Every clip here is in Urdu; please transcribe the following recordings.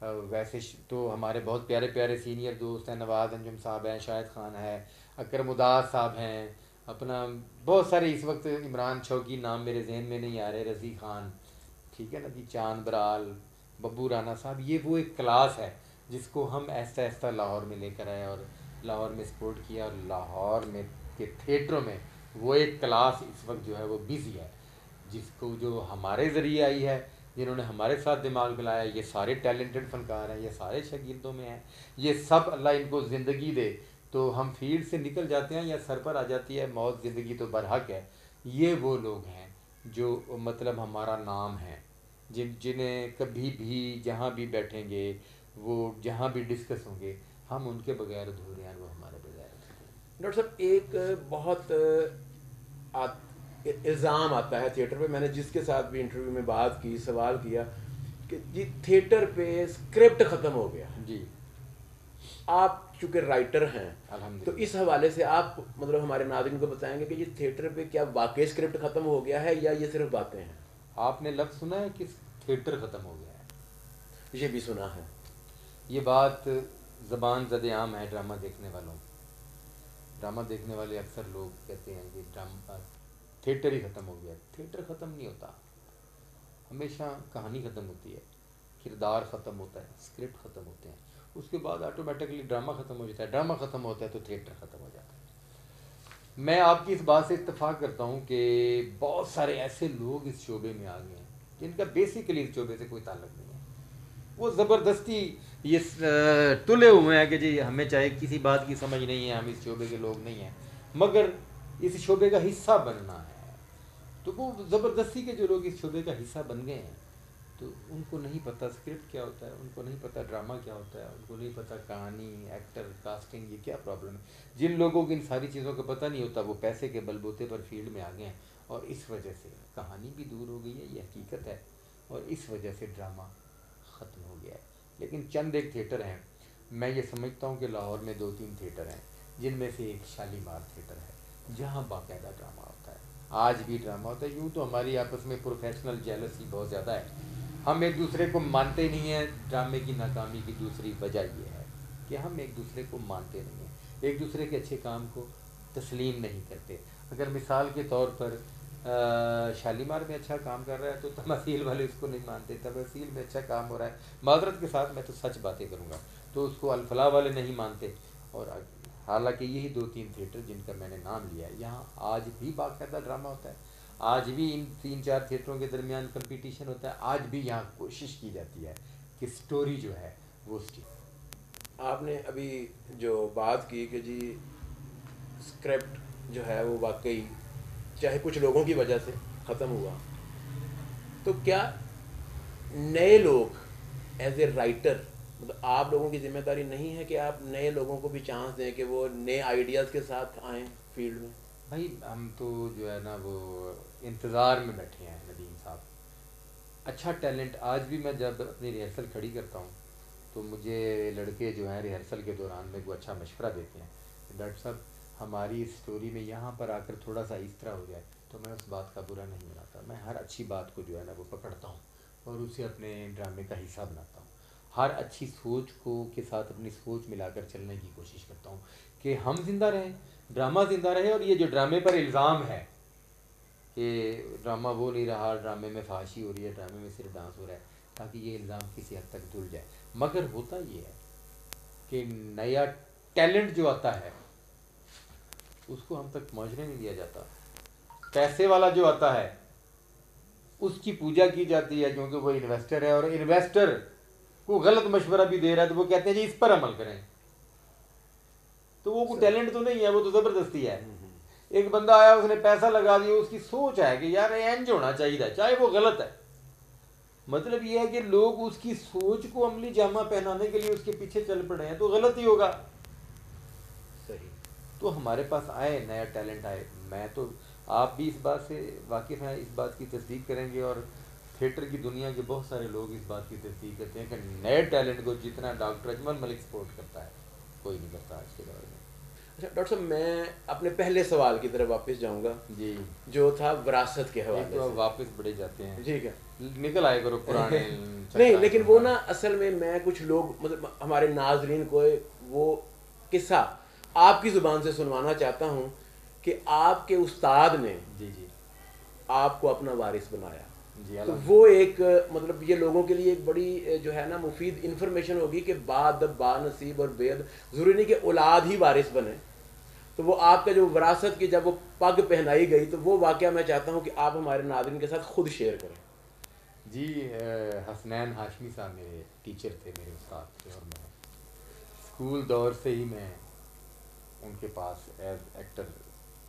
ویسے تو ہمارے بہت پیارے پیارے سینئر دوست ہیں، نواز انجم صاحب ہیں، شاہد خان ہے، اکرم اداس صاحب ہیں، اپنا بہت سارے اس وقت عمران چوکی نام میرے ذہن میں نہیں آ رہے، رضی خان، ٹھیک ہے نا جی، چاند برال، ببو رانا صاحب، یہ وہ ایک کلاس ہے جس کو ہم آہستہ آہستہ لاہور میں لے کر آئے اور لاہور میں سپورٹ کیا، اور لاہور میں کے تھیٹروں میں وہ ایک کلاس اس وقت جو ہے وہ بزی ہے، جس کو جو ہمارے ذریعے آئی ہے، جنہوں نے ہمارے ساتھ دماغ ملایا، یہ سارے ٹیلنٹڈ فنکار ہیں، یہ سارے شاگردوں میں ہیں، یہ سب اللہ ان کو زندگی دے تو ہم فیلڈ سے نکل جاتے ہیں یا سر پر آ جاتی ہے موت، زندگی تو برحق ہے۔ یہ وہ لوگ ہیں جو مطلب ہمارا نام ہے، جنہیں کبھی بھی جہاں بھی بیٹھیں گے، وہ جہاں بھی ڈسکس ہوں گے، ہم ان کے بغیر ادھورے ہیں، وہ ہمارے بغیر ادھورے ہیں۔ ڈاکٹر صاحب ایک بہت الزام آتا ہے تھیٹر پہ، میں نے جس کے ساتھ بھی انٹرویو میں بات کی، سوال کیا کہ جی تھیٹر پہ اسکرپٹ ختم ہو گیا۔ جی آپ چونکہ رائٹر ہیں تو الحمدللہ۔ اس حوالے سے آپ مطلب ہمارے ناظرین کو بتائیں گے کہ یہ تھیٹر پہ کیا واقعی اسکرپٹ ختم ہو گیا ہے یا یہ صرف باتیں ہیں؟ آپ نے لفظ سنا ہے کہ تھیٹر ختم ہو گیا ہے؟ یہ بھی سنا ہے۔ یہ بات زبان زد عام ہے ڈرامہ دیکھنے والوں، ڈرامہ دیکھنے والے اکثر لوگ کہتے ہیں کہ ڈرامہ تھیٹر ہی ختم ہو گیا۔ تھیٹر ختم نہیں ہوتا، ہمیشہ کہانی ختم ہوتی ہے، کردار ختم ہوتا ہے، اسکرپٹ ختم ہوتے ہیں، اس کے بعد آٹومیٹکلی ڈرامہ ختم ہو جاتا ہے، ڈرامہ ختم ہوتا ہے تو تھیٹر ختم ہو جاتا ہے۔ میں آپ کی اس بات سے اتفاق کرتا ہوں کہ بہت سارے ایسے لوگ اس شعبے میں آ گئے ہیں جن کا بیسیکلی اس شعبے سے کوئی تعلق نہیں ہے، وہ زبردستی یہ تلے ہوئے ہیں کہ جی ہمیں چاہے کسی بات کی سمجھ نہیں ہے، ہم اس شعبے کے لوگ نہیں ہیں، مگر اس شعبے کا حصہ بننا ہے، تو وہ زبردستی کے جو لوگ اس شعبے کا حصہ بن گئے ہیں تو ان کو نہیں پتہ اسکرپٹ کیا ہوتا ہے، ان کو نہیں پتہ ڈرامہ کیا ہوتا ہے، ان کو نہیں پتہ کہانی، ایکٹر، کاسٹنگ، یہ کیا پرابلم ہے۔ جن لوگوں کو ان ساری چیزوں کا پتہ نہیں ہوتا وہ پیسے کے بل بوتے پر فیلڈ میں آ گئے ہیں، اور اس وجہ سے کہانی بھی دور ہو گئی ہے، یہ حقیقت ہے، اور اس وجہ سے ڈرامہ ختم ہو گیا ہے۔ لیکن چند ایک تھیٹر ہیں، میں یہ سمجھتا ہوں کہ لاہور میں 2-3 تھیٹر ہیں جن میں سے ایک شالیمار تھیٹر ہے جہاں باقاعدہ ڈرامہ ہوتا ہے، آج بھی ڈرامہ ہوتا ہے۔ یوں تو ہماری آپس میں پروفیشنل جیلسی بہت زیادہ ہے، ہم ایک دوسرے کو مانتے نہیں ہیں، ڈرامے کی ناکامی کی دوسری وجہ یہ ہے کہ ہم ایک دوسرے کو مانتے نہیں ہیں، ایک دوسرے کے اچھے کام کو تسلیم نہیں کرتے۔ اگر مثال کے طور پر شالیمار میں اچھا کام کر رہا ہے تو تمثیل والے اس کو نہیں مانتے، تمثیل میں اچھا کام ہو رہا ہے، معذرت کے ساتھ میں تو سچ باتیں کروں گا، تو اس کو الفلاح والے نہیں مانتے۔ اور حالانکہ یہی 2-3 تھیٹر جن کا میں نے نام لیا ہے، یہاں آج بھی باقاعدہ ڈرامہ ہوتا ہے، آج بھی ان 3-4 تھیٹروں کے درمیان کمپٹیشن ہوتا ہے، آج بھی یہاں کوشش کی جاتی ہے کہ سٹوری جو ہے وہ آپ نے ابھی جو بات کی کہ جی اسکرپٹ جو ہے وہ واقعی چاہے کچھ لوگوں کی وجہ سے ختم ہوا، تو کیا نئے لوگ ایز اے رائٹر مطلب آپ لوگوں کی ذمہ داری نہیں ہے کہ آپ نئے لوگوں کو بھی چانس دیں کہ وہ نئے آئیڈیاز کے ساتھ آئیں فیلڈ میں؟ بھائی ہم تو جو ہے نا وہ انتظار میں بیٹھے ہیں ندیم صاحب، اچھا ٹیلنٹ آج بھی میں جب اپنی ریہرسل کھڑی کرتا ہوں تو مجھے لڑکے جو ہیں ریہرسل کے دوران میں کو اچھا مشورہ دیتے ہیں کہ ڈاکٹر صاحب ہماری اسٹوری میں یہاں پر آ کر تھوڑا سا اس طرح ہو جائے، تو میں اس بات کا برا نہیں مناتا، میں ہر اچھی بات کو جو ہے نا وہ پکڑتا ہوں اور اسے اپنے ڈرامے کا حصہ بناتا ہوں، ہر اچھی سوچ کو کے ساتھ اپنی سوچ ملا کر چلنے کی کوشش کرتا ہوں کہ ہم زندہ رہیں، ڈرامہ زندہ رہے، اور یہ جو ڈرامے پر الزام ہے کہ ڈرامہ وہ نہیں رہا، ڈرامے میں فحاشی ہو رہی ہے، ڈرامے میں صرف ڈانس ہو رہا ہے، تاکہ یہ الزام کسی حد تک دھل جائے، مگر ہوتا یہ ہے کہ نیا ٹیلنٹ جو آتا ہے اس کو ہم تک پہنچنے نہیں دیا جاتا، پیسے والا جو آتا ہے اس کی پوجا کی جاتی ہے کیونکہ وہ انویسٹر ہے، اور انویسٹر کو غلط مشورہ بھی دے رہا ہے تو وہ کہتے ہیں جی اس پر عمل کریں، تو وہ کوئی ٹیلنٹ تو نہیں ہے، وہ تو زبردستی ہے۔ ایک بندہ آیا اس نے پیسہ لگا دیا، اس کی سوچ ہے کہ یار اینج ہونا چاہیے چاہے وہ غلط ہے، مطلب یہ ہے کہ لوگ اس کی سوچ کو عملی جامہ پہنانے کے لیے اس کے پیچھے چل پڑے ہیں تو غلط ہی ہوگا۔ صحیح۔ تو ہمارے پاس آئے نیا ٹیلنٹ آئے، میں تو آپ بھی اس بات سے واقف ہیں، اس بات کی تصدیق کریں گے، اور تھیٹر کی دنیا کے بہت سارے لوگ اس بات کی تصدیق کرتے ہیں کہ نئے ٹیلنٹ کو جتنا ڈاکٹر اجمل ملک سپورٹ کرتا ہے کوئی نہیں کرتا آج کے دور میں۔ اچھا ڈاکٹر صاحب میں اپنے پہلے سوال کی طرف واپس جاؤں گا جی جو تھا وراثت کے حوالے تو سے. واپس بڑے جاتے ہیں. ٹھیک ہے. نکل آئے کرو پرانے نہیں لیکن وہ نا اصل میں کچھ لوگ مطلب ہمارے ناظرین کو وہ قصہ آپ کی زبان سے سنوانا چاہتا ہوں کہ آپ کے استاد نے جی جی آپ کو اپنا وارث بنایا. جی تو وہ ایک مطلب یہ لوگوں کے لیے ایک بڑی جو ہے نا مفید انفارمیشن ہوگی کہ با نصیب اور بے ضروری نہیں کہ اولاد ہی وارث بنے. تو وہ آپ کا جو وراثت کی جب وہ پگ پہنائی گئی تو وہ واقعہ میں چاہتا ہوں کہ آپ ہمارے ناظرین کے ساتھ خود شیئر کریں. جی حسنین ہاشمی صاحب میرے ٹیچر تھے, میرے استاد تھے, اور میں اسکول دور سے ہی میں ان کے پاس ایز ایکٹر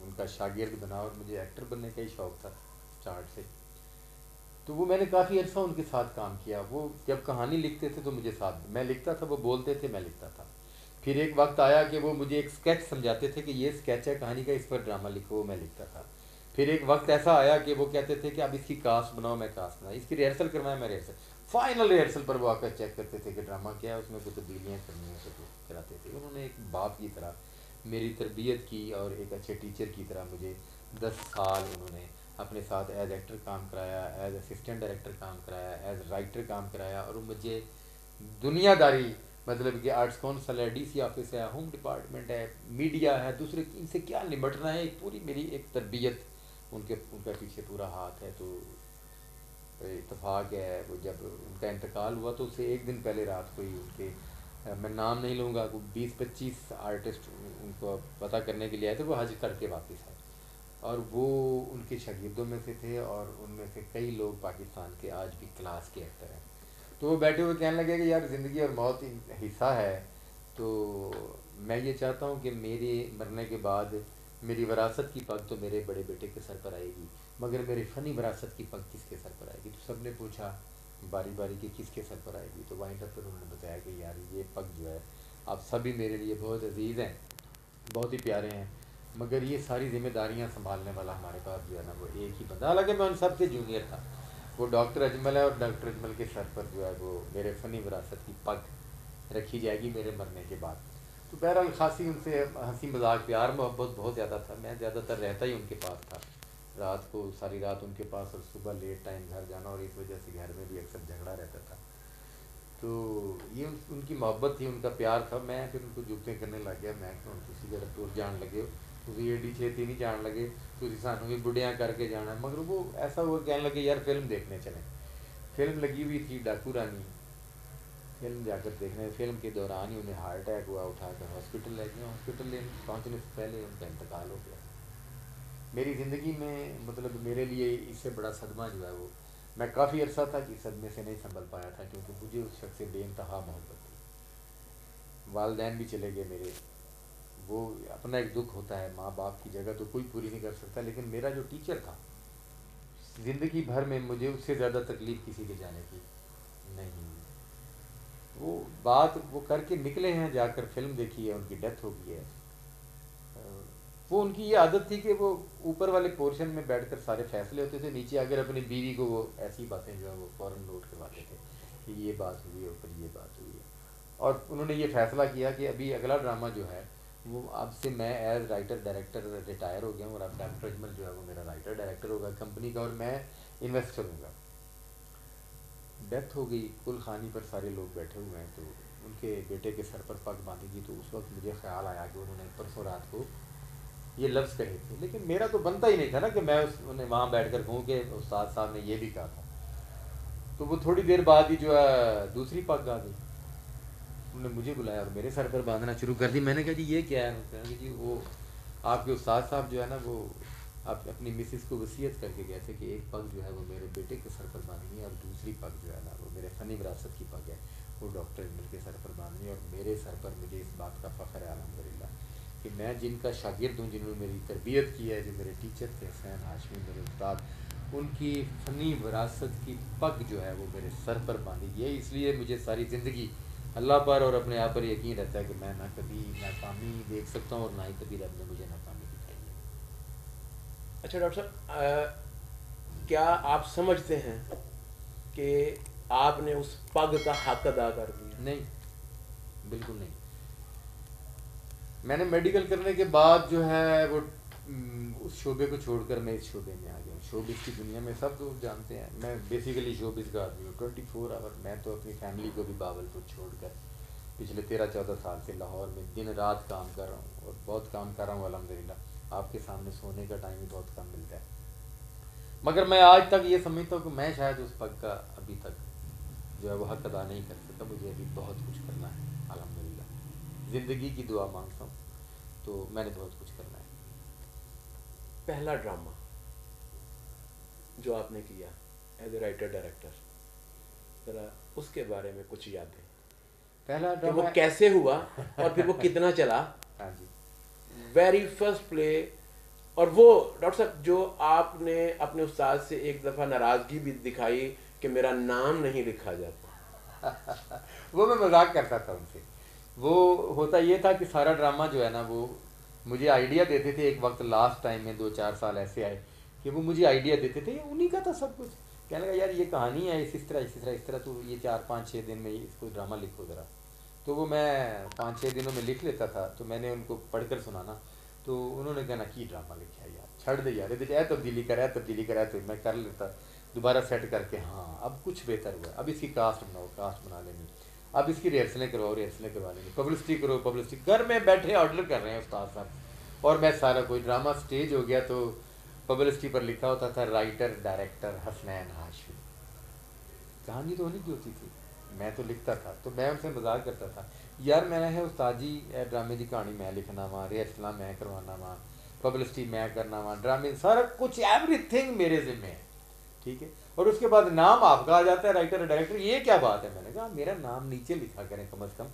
ان کا شاگرد بنا, اور مجھے ایکٹر بننے کا ہی شوق تھا اسٹارٹ سے. تو وہ میں نے کافی عرصہ ان کے ساتھ کام کیا. وہ جب کہانی لکھتے تھے تو مجھے ساتھ, میں لکھتا تھا, وہ بولتے تھے, میں لکھتا تھا. پھر ایک وقت آیا کہ وہ مجھے ایک اسکیچ سمجھاتے تھے کہ یہ اسکیچ ہے کہانی کا, اس پر ڈرامہ لکھو, وہ میں لکھتا تھا. پھر ایک وقت ایسا آیا کہ وہ کہتے تھے کہ اب اس کی کاسٹ بناؤ, میں کاسٹ بناؤ, اس کی ریہرسل کروایا, میں ریہرسل. فائنل ریہرسل پر وہ آ کر چیک کرتے تھے کہ ڈرامہ کیا ہے, اس میں کوئی تبدیلیاں کرنی ہیں تو کراتے تھے. انہوں نے ایک باپ کی طرح میری تربیت کی, اور ایک اچھے ٹیچر کی طرح مجھے 10 سال انہوں نے اپنے ساتھ ایز ایکٹر کام کرایا, ایز اسسٹنٹ ڈائریکٹر کام کرایا, ایز رائٹر کام کرایا. اور مجھے دنیا داری مطلب کہ آرٹس کونسل ہے, ڈی سی آفس ہے, ہوم ڈپارٹمنٹ ہے, میڈیا ہے, دوسرے ان سے کیا نمٹنا ہے, ایک پوری میری ایک تربیت ان کا پیچھے پورا ہاتھ ہے. تو اتفاق ہے وہ جب ان کا انتقال ہوا تو اس سے ایک دن پہلے رات کو ہی ان کے, میں نام نہیں لوں گا, 20-25 آرٹسٹ ان کو پتہ کرنے کے لیے آئے تھے, وہ حج کر کے واپس آئے, اور وہ ان کے شاگردوں میں سے تھے, اور ان میں سے کئی لوگ پاکستان کے آج بھی کلاس کے ایکٹر ہیں. تو وہ بیٹھے ہوئے کہنے لگے کہ یار زندگی اور موت حصہ ہے, تو میں یہ چاہتا ہوں کہ میرے مرنے کے بعد میری وراثت کی پگ تو میرے بڑے بیٹے کے سر پر آئے گی, مگر میری فنی وراثت کی پگ کس کے سر پر آئے گی. تو سب نے پوچھا باری باری کہ کس کے سر پر آئے گی. تو وائنڈ اپ پر انہوں نے بتایا کہ یار یہ پگ جو ہے آپ سبھی میرے لیے بہت عزیز ہیں, بہت ہی پیارے ہیں, مگر یہ ساری ذمہ داریاں سنبھالنے والا ہمارے پاس جو ہے نا وہ ایک ہی بندہ, حالانکہ میں ان سب سے جونیئر تھا. وہ ڈاکٹر اجمل ہے, اور ڈاکٹر اجمل کے سر پر جو ہے وہ میرے فنی وراثت کی پگ رکھی جائے گی میرے مرنے کے بعد. تو بہرحال خاصی ان سے ہنسی مذاق پیار محبت بہت زیادہ تھا. میں زیادہ تر رہتا ہی ان کے پاس تھا, رات کو ساری رات ان کے پاس, اور صبح لیٹ ٹائم گھر جانا, اور اس وجہ سے گھر میں بھی اکثر جھگڑا رہتا تھا. تو یہ ان کی محبت تھی, ان کا پیار تھا. میں پھر ان کو جوتیں کرنے لگ گیا, میں کہ تھی جگہ ٹور جان لگے ہو, تھی ایڈی چھیتی نہیں جان لگے, تھی سانوں بھی بڑھیاں کر کے جانا. مگر وہ ایسا ہوا کہنے لگے یار فلم دیکھنے چلیں. فلم لگی ہوئی تھی ڈاکو رانی, فلم جا کر دیکھنے. فلم کے دوران ہی انہیں ہارٹ اٹیک ہوا, اٹھا کر ہاسپٹل لے گئے. ہاسپٹل پہنچنے سے پہلے ان کا انتقال ہو گیا. میری زندگی میں مطلب میرے لیے اس سے بڑا صدمہ جو ہے وہ, میں کافی عرصہ تھا کہ صدمے سے نہیں سنبھل پایا تھا, کیونکہ مجھے اس شخص سے بے انتہا محبت تھی. والدین بھی چلے گئے میرے, وہ اپنا ایک دکھ ہوتا ہے, ماں باپ کی جگہ تو کوئی پوری نہیں کر سکتا, لیکن میرا جو ٹیچر تھا زندگی بھر میں مجھے اس سے زیادہ تکلیف کسی کے جانے کی نہیں. وہ بات وہ کر کے نکلے ہیں, جا کر فلم دیکھی ہے, ان کی ڈیتھ ہو گئی ہے. وہ ان کی یہ عادت تھی کہ وہ اوپر والے پورشن میں بیٹھ کر سارے فیصلے ہوتے تھے, نیچے اگر اپنی بیوی کو وہ ایسی باتیں جو ہے وہ فوراً نوٹ کرواتے تھے کہ یہ بات ہوئی ہے, اوپر یہ بات ہوئی ہے. اور انہوں نے یہ فیصلہ کیا کہ ابھی اگلا ڈرامہ جو ہے وہ اب سے میں ایز رائٹر ڈائریکٹر ریٹائر ہو گیا ہوں, اور اب ڈاکٹر اجمل جو ہے وہ میرا رائٹر ڈائریکٹر ہوگا کمپنی کا, اور میں انویسٹر ہوں گا. ڈیتھ ہو گئی, کل خانی پر سارے لوگ بیٹھے ہوئے ہیں, تو ان کے بیٹے کے سر پر پگ باندھی گئی. تو اس وقت مجھے خیال آیا کہ انہوں نے پرسوں رات کو یہ لفظ کہے تھے, لیکن میرا تو بنتا ہی نہیں تھا نا کہ میں انہیں وہاں بیٹھ کر کہوں کہ استاد صاحب نے یہ بھی کہا تھا. تو وہ تھوڑی دیر بعد ہی جو ہے دوسری پگ آ گئی. انہوں نے مجھے بلایا اور میرے سر پر باندھنا شروع کر دی. میں نے کہا جی یہ کیا ہے؟ کہا کہ جی وہ آپ کے استاد صاحب جو ہے نا وہ آپ اپنی مسز کو وصیت کر کے گئے تھے کہ ایک پگ جو ہے وہ میرے بیٹے کے سر پر باندھنی ہے, اور دوسری پگ جو ہے نا وہ میرے فنی وراثت کی پگ ہے, وہ ڈاکٹر اجمل کے سر پر باندھنی ہے. اور میرے سر پر مجھے اس بات کا فخر ہے الحمدللہ کہ میں جن کا شاگرد ہوں, جنہوں نے میری تربیت کی ہے, جو میرے ٹیچر تھے حسین ہاشمی میرے استاد, ان کی فنی وراثت کی پگ جو ہے وہ میرے سر پر باندھی گئی ہے. اس لیے مجھے ساری زندگی اللہ پر اور اپنے آپ پر یقین رہتا ہے کہ میں نہ کبھی ناکامی دیکھ سکتا ہوں, اور نہ ہی کبھی رب نے مجھے ناکامی دکھائی ہے. اچھا ڈاکٹر صاحب, کیا آپ سمجھتے ہیں کہ آپ نے اس پگ کا حق ادا کر دیا؟ نہیں, بالکل نہیں. میں نے میڈیکل کرنے کے بعد جو ہے وہ اس شعبے کو چھوڑ کر میں اس شعبے میں آ گیا ہوں. شوبز کی دنیا میں سب لوگ جانتے ہیں میں بیسیکلی شوبز کا آدمی ہوں. 24 آور میں تو اپنی فیملی کو بھی باولپور چھوڑ کر پچھلے 13-14 سال سے لاہور میں دن رات کام کر رہا ہوں, اور بہت کام کر رہا ہوں الحمدللہ. آپ کے سامنے سونے کا ٹائم بھی بہت کم ملتا ہے, مگر میں آج تک یہ سمجھتا ہوں کہ میں شاید اس وقت کا ابھی تک جو ہے وہ حق ادا نہیں کر سکتا. مجھے ابھی بہت کچھ کرنا ہے الحمدللہ. زندگی کی دعا مانگتا ہوں, تو میں نے بہت کچھ کرنا ہے. پہلا ڈرامہ جو آپ نے کیا ایز اے رائٹر ڈائریکٹر, ذرا اس کے بارے میں کچھ یادیں, پہلا کہ وہ ڈرامہ کیسے ہوا اور پھر وہ کتنا چلا. ہاں جی, ویری فرسٹ پلے. اور وہ ڈاکٹر صاحب جو آپ نے اپنے استاد سے ایک دفعہ ناراضگی بھی دکھائی کہ میرا نام نہیں لکھا جاتا. وہ میں مذاق کرتا تھا ان سے. وہ ہوتا یہ تھا کہ سارا ڈرامہ جو ہے نا وہ مجھے آئیڈیا دیتے تھے. ایک وقت لاسٹ ٹائم میں 2-4 سال ایسے آئے کہ وہ مجھے آئیڈیا دیتے تھے, انہیں کا تھا سب کچھ. کہنے لگا یار یہ کہانی ہے اس طرح تو یہ 4-5-6 دن میں اس کو ڈرامہ لکھو ذرا. تو وہ میں 5-6 دنوں میں لکھ لیتا تھا. تو میں نے ان کو پڑھ کر سنانا, تو انہوں نے کہنا کی ڈرامہ لکھا ہے یار, چھڑ دے یار, اے تبدیلی کرا تو میں کر لیتا دوبارہ سیٹ کر کے. ہاں اب کچھ بہتر ہوا, اب اس کی کاسٹ بنا لینی, اب اس کی ریہرسلیں کروا لینی, پبلسٹی کرو. گھر میں بیٹھے آرڈر کر رہے ہیں استاد صاحب, اور میں سارا کوئی ڈرامہ سٹیج ہو گیا تو پبلسٹی پر لکھا ہوتا تھا رائٹر ڈائریکٹر حسنین ہاشمی. کہانی تو انہیں کی ہوتی تھی, میں تو لکھتا تھا. تو میں ان سے مذاق کرتا تھا یار میں ہے استاد جی ڈرامے کی کہانی میں لکھنا وا, ریہرسلاں میں کروانا وا, پبلسٹی میں کرنا وا, ڈرامے سارا کچھ ایوری تھنگ میرے ذمہ ہے, ٹھیک ہے. اور اس کے بعد نام آپ کا آ جاتا ہے رائٹر ڈائریکٹر, یہ کیا بات ہے. میں نے کہا میرا نام نیچے لکھا کریں کم از کم.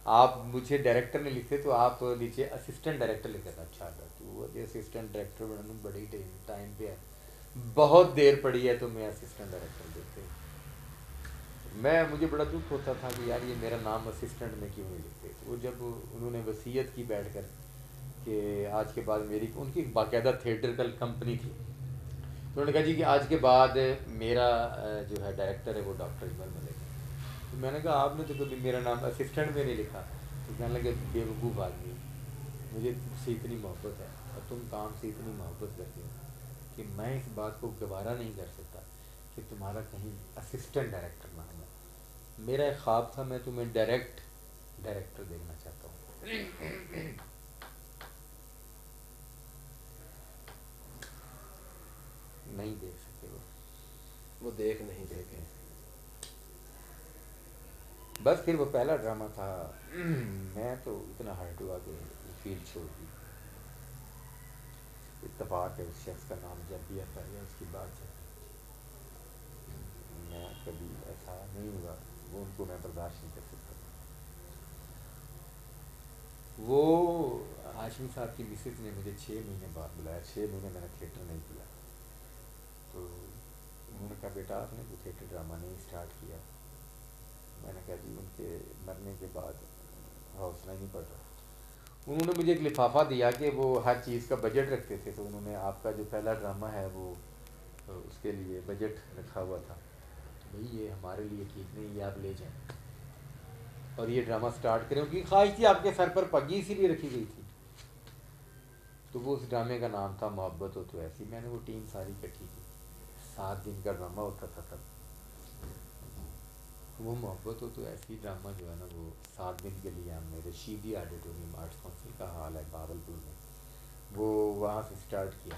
آپ مجھے ڈائریکٹر نہیں لکھتے تو آپ نیچے اسسٹنٹ ڈائریکٹر لکھا تھا. اچھا تو اسسٹنٹ ڈائریکٹر بنانا بڑی ٹائم پہ ہے, بہت دیر پڑی ہے تو میں اسسٹنٹ ڈائریکٹر دیکھتے. مجھے بڑا دکھ ہوتا تھا کہ یار یہ میرا نام اسسٹنٹ میں کیوں نہیں لکھتے. وہ جب انہوں نے وصیت کی بیٹھ کر کہ آج کے بعد میری, ان کی باقاعدہ تھیٹرکل کمپنی تھی, تو انہوں نے کہا جی کہ آج کے بعد میرا جو ہے ڈائریکٹر ہے وہ ڈاکٹر اجمل ملک ہے. تو میں نے کہا آپ نے تو کبھی میرا نام اسسٹنٹ میں نہیں لکھا. تو کہنے لگے بے وقوف آدمی, مجھے تم سے اتنی محبت ہے اور تم کام سے اتنی محبت کرتے ہو کہ میں اس بات کو گوارا نہیں کر سکتا کہ تمہارا کہیں اسسٹنٹ ڈائریکٹر نہ ہو. میرا ایک خواب تھا, میں تمہیں ڈائریکٹر دیکھنا چاہتا ہوں. نہیں دیکھ سکتے وہ دیکھ نہیں دیکھے. بس پھر وہ پہلا ڈرامہ تھا, میں تو اتنا ہرٹ ہوا کہ فیلڈ چھوڑ دی. اتفاق ہے اس شخص کا نام جب بھی آتا ہے اس کی بات ہے, میں کبھی ایسا نہیں ہوا, وہ ان کو میں برداشت نہیں کر سکتا. وہ ہاشمی صاحب کی مسز نے مجھے 6 مہینے بعد بلایا. 6 مہینے میں نے تھیٹر نہیں کیا. تو انہوں نے کہا بیٹا آپ نے کوئی تھیٹر ڈرامہ نہیں اسٹارٹ کیا. میں نے کہا جی ان کے مرنے کے بعد حوصلہ نہیں پڑ رہا. انہوں نے مجھے ایک لفافہ دیا کہ وہ ہر چیز کا بجٹ رکھتے تھے, تو انہوں نے آپ کا جو پہلا ڈرامہ ہے وہ اس کے لیے بجٹ رکھا ہوا تھا. بھئی یہ ہمارے لیے ٹھیک نہیں, یہ آپ لے جائیں اور یہ ڈرامہ سٹارٹ کریں. ان کی خواہش تھی آپ کے سر پر پگی اسی لیے رکھی گئی تھی. تو وہ اس ڈرامے کا نام تھا محبت ہو تو ایسی. میں نے وہ ٹیم ساری کٹھی کی, 7 دن کا ڈرامہ ہوتا تھا تب. وہ محبت ہو تو ایسی ڈرامہ جو ہے نا وہ 7 دن کے لیے ہم نے رشیدی آڈیٹوریم آرٹس کونسل کا ہال ہے باولپور میں, وہ وہاں سے سٹارٹ کیا.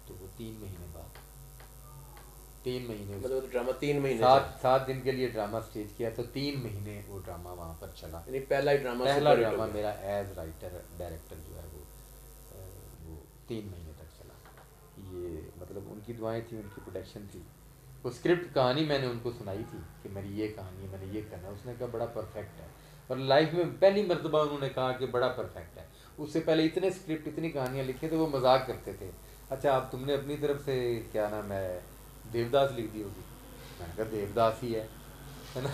تو وہ 3 مہینے بعد 3 مہینے مطلب ڈرامہ 3 مہینے 7 دن کے لیے ڈرامہ سٹیج کیا. تو 3 مہینے وہ ڈرامہ وہاں پر چلا. یعنی پہلا ڈرامہ میرا ایز رائٹر ڈائریکٹر جو ہے وہ 3 مہینے تک چلا. یہ مطلب ان کی دعائیں تھیں, ان کی پروڈکشن تھی. وہ اسکرپٹ کہانی میں نے ان کو سنائی تھی کہ میری یہ کہانی ہے, میں نے یہ کرنا ہے. اس نے کہا بڑا پرفیکٹ ہے, اور لائف میں پہلی مرتبہ انہوں نے کہا کہ بڑا پرفیکٹ ہے. اس سے پہلے اتنے اسکرپٹ اتنی کہانیاں لکھی تو وہ مذاق کرتے تھے. اچھا اب تم نے اپنی طرف سے کیا نام ہے دیوداس لکھ دی ہوگی. میں نے کہا دیوداس ہی ہے نا,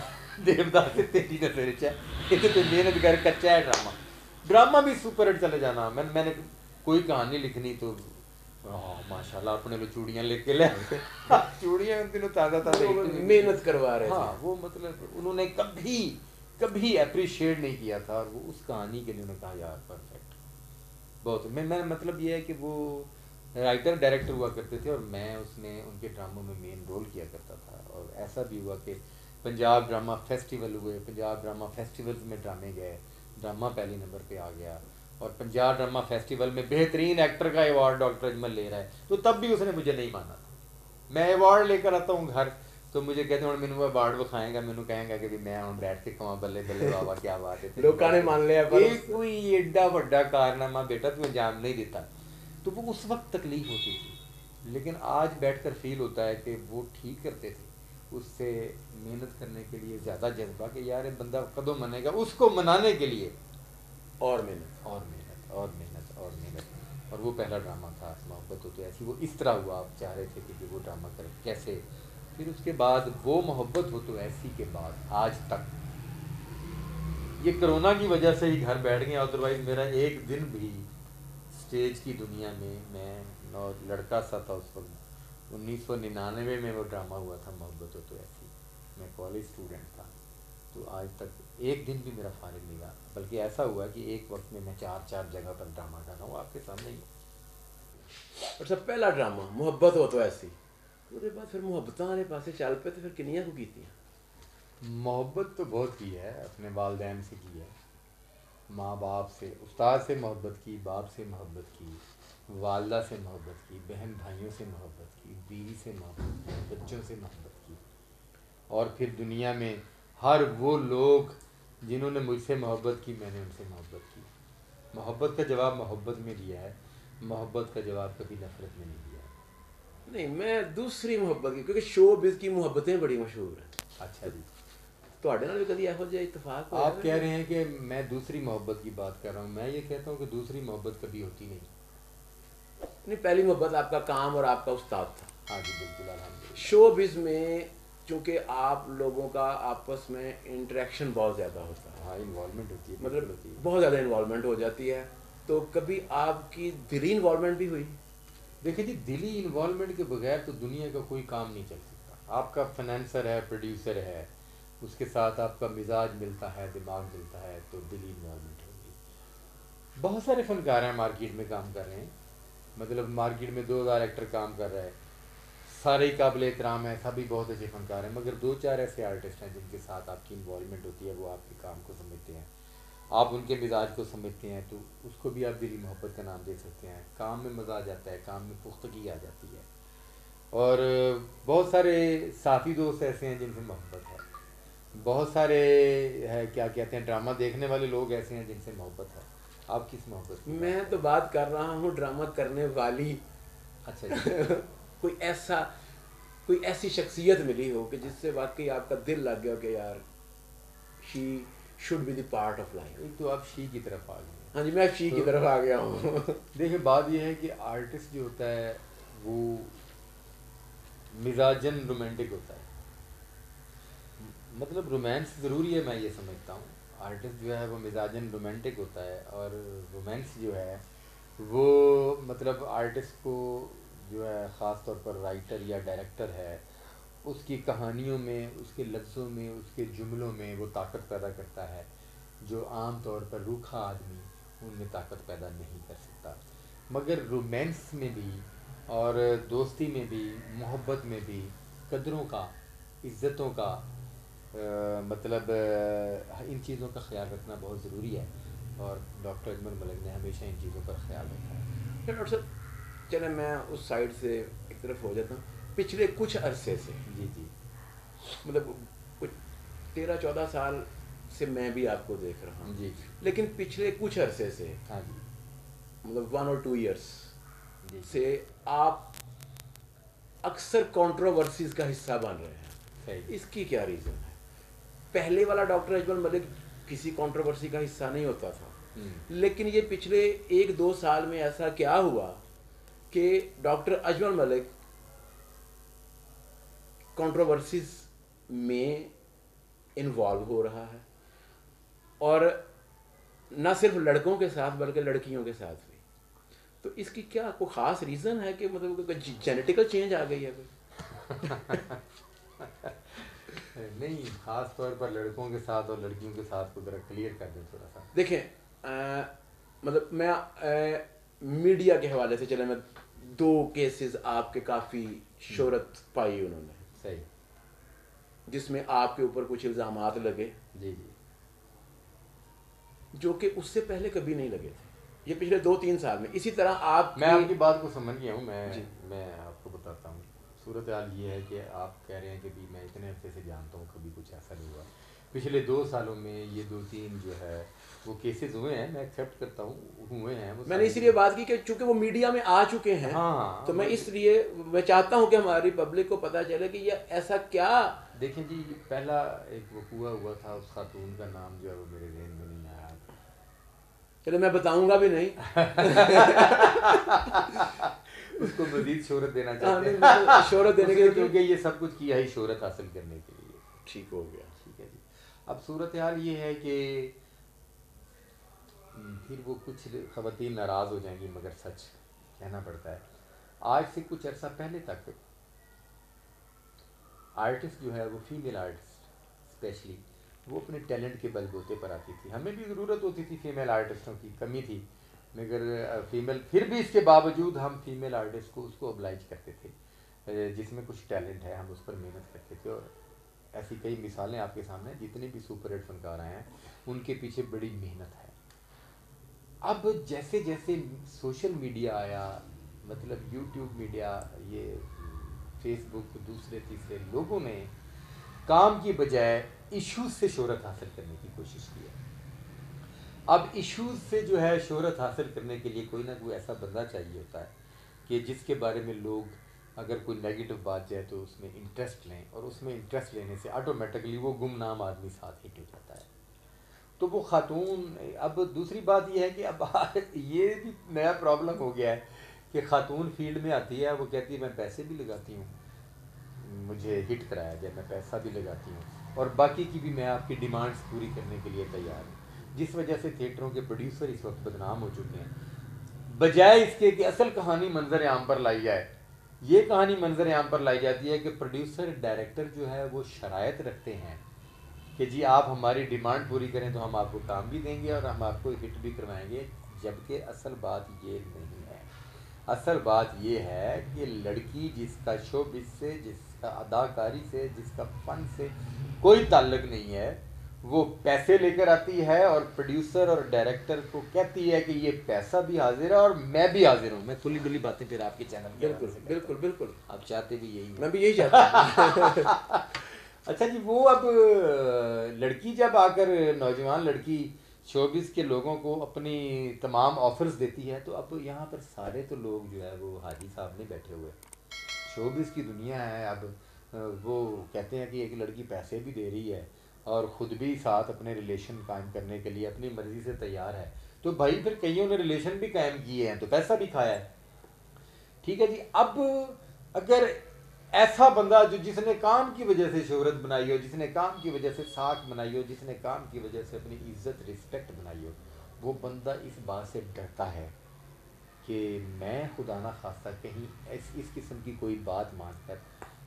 دیوداس سے تیری نظر ہے, یہ تو محنت کر کچا ہے ڈرامہ بھی سپر ہٹ چلے جانا. میں نے کوئی کہانی لکھنی تو ماشاء اللہ اپنے لوگ چوڑیاں لے کے لے, چوڑیاں ان دنوں تازہ تازہ محنت کروا رہے تھے. ہاں وہ مطلب انہوں نے کبھی اپریشیٹ نہیں کیا تھا, اور وہ اس کہانی کے لیے انہوں نے کہا یار پرفیکٹ. بہت میں مطلب یہ ہے کہ وہ رائٹر ڈائریکٹر ہوا کرتے تھے اور میں اس میں ان کے ڈراموں میں مین رول کیا کرتا تھا. اور ایسا بھی ہوا کہ پنجاب ڈرامہ فیسٹیول ہوئے, پنجاب ڈرامہ فیسٹیولز میں ڈرامے گئے, ڈرامہ پہلے نمبر پہ آ گیا, اور پنجاب ڈرامہ فیسٹیول میں بہترین ایکٹر کا ایوارڈ ڈاکٹر اجمل لے رہا ہے. تو تب بھی اس نے مجھے نہیں مانا تھا. میں ایوارڈ لے کر آتا ہوں گھر تو مجھے کہتے ہیں مینو ایوارڈ وکھائیں گا, مینو کہیں گا کہ میں ہوں بیٹھ کے کھاواں بلے بلے بابا کیا بات ہے, لوگوں نے مان لیا کوئی ایڈا بڑا کارنامہ بیٹا تو انجام نہیں دیتا. تو وہ اس وقت تکلیف ہوتی تھی, لیکن آج بیٹھ کر فیل ہوتا ہے کہ وہ ٹھیک کرتے تھے. اس سے محنت کرنے کے لیے زیادہ جذبہ کہ یار بندہ کدوں منے گا, اس کو منانے کے لیے اور محنت اور محنت اور محنت اور محنت. اور وہ پہلا ڈرامہ تھا محبت ہو تو ایسی, وہ اس طرح ہوا, آپ چاہ رہے تھے کہ وہ ڈرامہ کرے کیسے. پھر اس کے بعد وہ محبت ہو تو ایسی کے بعد آج تک یہ کرونا کی وجہ سے ہی گھر بیٹھ گئے, ادروائز میرا ایک دن بھی اسٹیج کی دنیا میں لڑکا سا تھا اس وقت 1999 میں وہ ڈرامہ ہوا تھا محبت ہو تو ایسی, میں کالج اسٹوڈنٹ تھا. تو آج تک ایک دن بھی میرا فارغ نہیں رہا, بلکہ ایسا ہوا کہ ایک وقت میں 4 جگہ پر ڈرامہ کر رہا ہوں آپ کے سامنے ہی. اور سب پہلا ڈرامہ محبت ہو تو ایسی, اس بعد پھر محبتاں والے پاسے چل پے تو پھر کنیاں کو کیتیاں. محبت تو بہت کی ہے, اپنے والدین سے کی ہے, ماں باپ سے, استاد سے محبت کی, باپ سے محبت کی, والدہ سے محبت کی, بہن بھائیوں سے محبت کی, بیوی سے محبت کی, بچوں سے محبت کی, اور پھر دنیا میں ہر وہ لوگ جنہوں نے مجھ سے محبت کی میں نے ان سے محبت کی. محبت کا جواب محبت میں دیا ہے, محبت کا جواب کبھی نفرت میں نہیں دیا ہے. نہیں, میں دوسری محبت کی, کیونکہ شو بز کی محبتیں بڑی مشہور ہیں. اچھا جی, تواڈے نال بھی کدی یہو جہا اتفاق ہوا؟ آپ کہہ رہے ہیں کہ میں دوسری محبت کی بات کر رہا ہوں, میں یہ کہتا ہوں کہ دوسری محبت کبھی ہوتی نہیں. نہیں, پہلی محبت آپ کا کام اور آپ کا استاد تھا. ہاں جی بالکل الحمد. شو بز میں چونکہ آپ لوگوں کا آپس میں انٹریکشن بہت زیادہ ہوتا ہے, ہاں انوالومنٹ ہوتی ہے, مطلب ہوتی ہے. بہت زیادہ انوالومنٹ ہو جاتی ہے. تو کبھی آپ کی دلی انوالومنٹ بھی ہوئی؟ دیکھیں جی, دلی انوالومنٹ کے بغیر تو دنیا کا کوئی کام نہیں چل سکتا. آپ کا فنانسر ہے, پروڈیوسر ہے, اس کے ساتھ آپ کا مزاج ملتا ہے, دماغ ملتا ہے, تو دلی انوالومنٹ ہوگی. بہت سارے فنکار ہیں مارکیٹ میں کام کر رہے ہیں, مطلب مارکیٹ میں 2000 ایکٹر کام کر رہا ہے, سارے ہی قابل احترام ہیں, سبھی بہت اچھے فنکار ہیں, مگر 2-4 ایسے آرٹسٹ ہیں جن کے ساتھ آپ کی انوالومنٹ ہوتی ہے, وہ آپ کے کام کو سمجھتے ہیں, آپ ان کے مزاج کو سمجھتے ہیں, تو اس کو بھی آپ دلی محبت کا نام دے سکتے ہیں. کام میں مزہ آ جاتا ہے, کام میں پختگی آ جاتی ہے. اور بہت سارے ساتھی دوست ایسے ہیں جن سے محبت ہے, بہت سارے ہے کیا کہتے ہیں ڈرامہ دیکھنے والے لوگ ایسے ہیں جن سے محبت ہے. آپ کس محبت کی؟ میں تو بات کر رہا ہوں ڈرامہ کرنے والی. اچھا جی. کوئی ایسی شخصیت ملی ہو کہ جس سے واقعی آپ کا دل لگ گیا کہ یار she should be the part of life. ایک تو آپ شی کی طرف آ گئے. ہاں جی, میں شی کی طرف آ گیا ہوں. دیکھیں بات یہ ہے کہ آرٹسٹ جو ہوتا ہے وہ مزاجن رومانٹک ہوتا ہے, مطلب رومانس ضروری ہے, میں یہ سمجھتا ہوں. آرٹسٹ جو ہے وہ مزاجن رومانٹک ہوتا ہے, اور رومانس جو ہے وہ مطلب آرٹسٹ کو جو ہے خاص طور پر رائٹر یا ڈائریکٹر ہے, اس کی کہانیوں میں, اس کے لفظوں میں, اس کے جملوں میں وہ طاقت پیدا کرتا ہے جو عام طور پر روکھا آدمی ان میں طاقت پیدا نہیں کر سکتا. مگر رومانس میں بھی اور دوستی میں بھی, محبت میں بھی قدروں کا, عزتوں کا, مطلب ان چیزوں کا خیال رکھنا بہت ضروری ہے, اور ڈاکٹر اجمل ملک نے ہمیشہ ان چیزوں پر خیال رکھا ہے. ڈاکٹر صاحب چلے میں اس سائڈ سے ایک طرف ہو جاتا ہوں. پچھلے کچھ عرصے سے, جی جی, مطلب کچھ 13-14 سال سے میں بھی آپ کو دیکھ رہا ہوں, جی لیکن پچھلے کچھ عرصے سے, ہاں جی, مطلب 1 or 2 ایئرس جی سے آپ اکثر کنٹروورسیز کا حصہ بن رہے ہیں. صحیح. اس کی کیا ریزن ہے؟ پہلے والا ڈاکٹر اجمل ملک کسی کنٹروورسی کا حصہ نہیں ہوتا تھا, لیکن یہ پچھلے 1-2 سال میں ایسا کیا ہوا کہ ڈاکٹر اجمل ملک کنٹروورسیز میں انوالو ہو رہا ہے, اور نہ صرف لڑکوں کے ساتھ بلکہ لڑکیوں کے ساتھ بھی. تو اس کی کیا کوئی خاص ریزن ہے کہ مطلب جینیٹیکل چینج آ گئی ہے کوئی؟ نہیں, خاص طور پر لڑکوں کے ساتھ اور لڑکیوں کے ساتھ کو ذرا کلیئر کر دیں تھوڑا سا. دیکھیں مطلب میں میڈیا کے حوالے سے چلے، میں 2 کیسز آپ کے کافی شہرت پائی انہوں نے، صحیح، جس میں آپ کے اوپر کچھ الزامات لگے جی جی، جو کہ اس سے پہلے کبھی نہیں لگے تھے، یہ پچھلے 2-3 سال میں. اسی طرح میں آپ کی بات کو سمجھ گیا ہوں. جی میں آپ کو بتاتا ہوں. صورتحال یہ ہے کہ آپ کہہ رہے ہیں کہ بھی میں اتنے عرصے سے جانتا ہوں، کبھی کچھ ایسا نہیں ہوا. پچھلے 2 سالوں میں یہ 2-3 جو ہے وہ کیسز ہوئے ہیں، میں ایکسیپٹ کرتا ہوں ہوئے ہیں. میں نے اسی لیے بات کی کہ چونکہ وہ میڈیا میں آ چکے ہیں، ہاں، تو میں اس لیے میں چاہتا ہوں کہ ہماری پبلک کو پتہ چلے کہ یہ ایسا کیا. دیکھیں جی، پہلا ایک وقوع ہوا تھا، اس خاتون کا نام جو ہے وہ میرے ذہن میں نہیں آیا. چلے میں بتاؤں گا بھی نہیں. اس کو مزید شہرت دینا چاہتے ہیں، شہرت دینے کے لیے، کیونکہ یہ سب کچھ کیا ہی شہرت حاصل کرنے کے لیے. ٹھیک ہو گیا. ٹھیک ہے جی. اب صورتحال یہ ہے کہ پھر وہ کچھ خواتین ناراض ہو جائیں گی، مگر سچ کہنا پڑتا ہے. آج سے کچھ عرصہ پہلے تک آرٹسٹ جو ہے وہ فیمیل آرٹسٹ اسپیشلی وہ اپنے ٹیلنٹ کے بل بوتے پر آتی تھی. ہمیں بھی ضرورت ہوتی تھی فیمیل آرٹسٹوں کی، کمی تھی، مگر فیمیل پھر بھی اس کے باوجود ہم فیمیل آرٹسٹ کو اس کو oblige کرتے تھے، جس میں کچھ ٹیلنٹ ہے ہم اس پر محنت کرتے تھے. اور ایسی کئی مثالیں آپ کے سامنے ہیں، جتنے بھی سپر ہٹ فنکار آئے ہیں ان کے پیچھے بڑی محنت ہے. اب جیسے جیسے سوشل میڈیا آیا، مطلب یوٹیوب میڈیا، یہ فیس بک، دوسرے تیسرے، لوگوں نے کام کی بجائے ایشوز سے شہرت حاصل کرنے کی کوشش کی ہے. اب ایشوز سے جو ہے شہرت حاصل کرنے کے لیے کوئی نہ کوئی ایسا بندہ چاہیے ہوتا ہے کہ جس کے بارے میں لوگ اگر کوئی نیگیٹو بات جائے تو اس میں انٹرسٹ لیں، اور اس میں انٹرسٹ لینے سے آٹومیٹکلی وہ گمنام آدمی ساتھ ہٹ ہو جاتا ہے. تو وہ خاتون، اب دوسری بات یہ ہے کہ اب یہ بھی نیا پرابلم ہو گیا ہے کہ خاتون فیلڈ میں آتی ہے، وہ کہتی ہے میں پیسے بھی لگاتی ہوں، مجھے ہٹ کرایا جائے، میں پیسہ بھی لگاتی ہوں، اور باقی کی بھی میں آپ کی ڈیمانڈس پوری کرنے کے لیے تیار ہوں. جس وجہ سے تھیٹروں کے پروڈیوسر اس وقت بدنام ہو چکے ہیں. بجائے اس کے کہ اصل کہانی منظر عام پر لائی جائے، یہ کہانی منظر عام پر لائی جاتی ہے کہ پروڈیوسر ڈائریکٹر جو ہے وہ شرائط رکھتے ہیں کہ جی آپ ہماری ڈیمانڈ پوری کریں تو ہم آپ کو کام بھی دیں گے اور ہم آپ کو ہٹ بھی کروائیں گے. جبکہ اصل بات یہ نہیں ہے. اصل بات یہ ہے کہ لڑکی جس کا شوبز سے، جس کا اداکاری سے، جس کا فن سے کوئی تعلق نہیں ہے، وہ پیسے لے کر آتی ہے اور پروڈیوسر اور ڈائریکٹر کو کہتی ہے کہ یہ پیسہ بھی حاضر ہے اور میں بھی حاضر ہوں. میں کھلی ڈلی باتیں پھر آپ کے چینل کے بالکل بالکل بالکل، آپ چاہتے بھی یہی ہیں. میں بھی یہی چاہتا ہوں. اچھا جی، وہ اب لڑکی جب آ کر، نوجوان لڑکی شوبز کے لوگوں کو اپنی تمام آفرز دیتی ہے، تو اب یہاں پر سارے تو لوگ جو ہے وہ حاجی صاحب نہیں بیٹھے ہوئے. شوبز کی دنیا ہے. اب وہ کہتے ہیں کہ ایک لڑکی پیسے بھی دے رہی ہے اور خود بھی ساتھ اپنے ریلیشن قائم کرنے کے لیے اپنی مرضی سے تیار ہے، تو بھائی پھر کئیوں نے ریلیشن بھی قائم کیے ہیں تو پیسہ بھی کھایا ہے. ٹھیک ہے جی. اب اگر ایسا بندہ جس نے کام کی وجہ سے شہرت بنائی ہو، جس نے کام کی وجہ سے ساکھ بنائی ہو، جس نے کام کی وجہ سے اپنی عزت رسپیکٹ بنائی ہو، وہ بندہ اس بات سے ڈرتا ہے کہ میں خدا نہ خواستہ کہیں اس قسم کی کوئی بات مان کر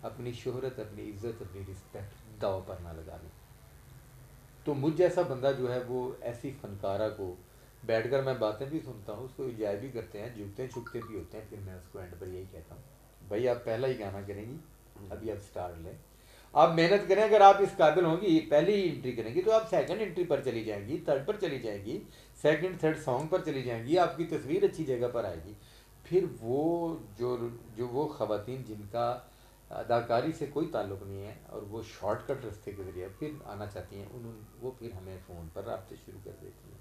اپنی شہرت، اپنی عزت، اپنی رسپیکٹ داؤ پر نہ لگا لوں. تو مجھ جیسا بندہ جو ہے وہ ایسی فنکارہ کو بیٹھ کر میں باتیں بھی سنتا ہوں، اس کو انجوائے بھی کرتے ہیں، جھکتے چھکتے بھی ہوتے ہیں. پھر میں اس کو اینڈ پر یہی کہتا ہوں بھائی آپ پہلا ہی گانا کریں گی، ابھی آپ سٹارٹ لیں، آپ محنت کریں. اگر آپ اس قابل ہوں گی، پہلی ہی انٹری کریں گی تو آپ سیکنڈ انٹری پر چلی جائیں گی، تھرڈ پر چلی جائیں گی، سیکنڈ تھرڈ سانگ پر چلی جائیں گی، آپ کی تصویر اچھی جگہ پر آئے گی. پھر وہ جو وہ خواتین جن کا اداکاری سے کوئی تعلق نہیں ہے اور وہ شارٹ کٹ رستے کے ذریعے پھر آنا چاہتی ہیں، وہ پھر ہمیں فون پر رابطے شروع کر دیتی ہیں،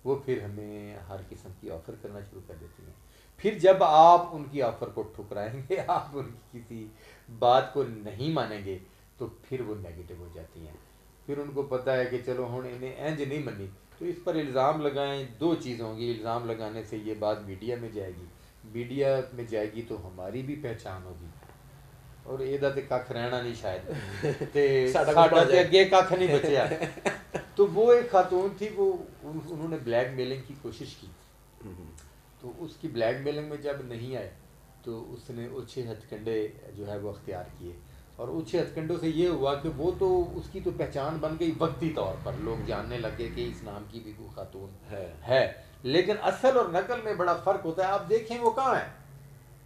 وہ پھر ہمیں ہر قسم کی آفر کرنا شروع کر دیتی ہیں. پھر جب آپ ان کی آفر کو ٹھکرائیں گے، آپ ان کی کسی بات کو نہیں مانیں گے، تو پھر وہ نیگیٹو ہو جاتی ہیں. پھر ان کو پتہ ہے کہ چلو ہوں انہیں اینج نہیں منی تو اس پر الزام لگائیں. 2 چیز ہوں گی، الزام لگانے سے یہ بات میڈیا میں جائے گی، میڈیا میں جائے گی تو ہماری بھی پہچان ہوگی، اور یہ کھ رہنا نہیں شاید تے ساڈا تے اگے کھ نہیں بچیا. تو وہ ایک خاتون تھی، وہ انہوں نے بلیک میلنگ کی کوشش کی، تو اس کی بلیک میلنگ میں جب نہیں آئے تو اس نے اوچھے ہتھ کنڈے جو ہے وہ اختیار کیے. اور اوچھے ہتھ کنڈوں سے یہ ہوا کہ وہ تو اس کی تو پہچان بن گئی وقتی طور پر، لوگ جاننے لگے کہ اس نام کی بھی کوئی خاتون ہے. لیکن اصل اور نقل میں بڑا فرق ہوتا ہے. آپ دیکھیں وہ کہاں ہے.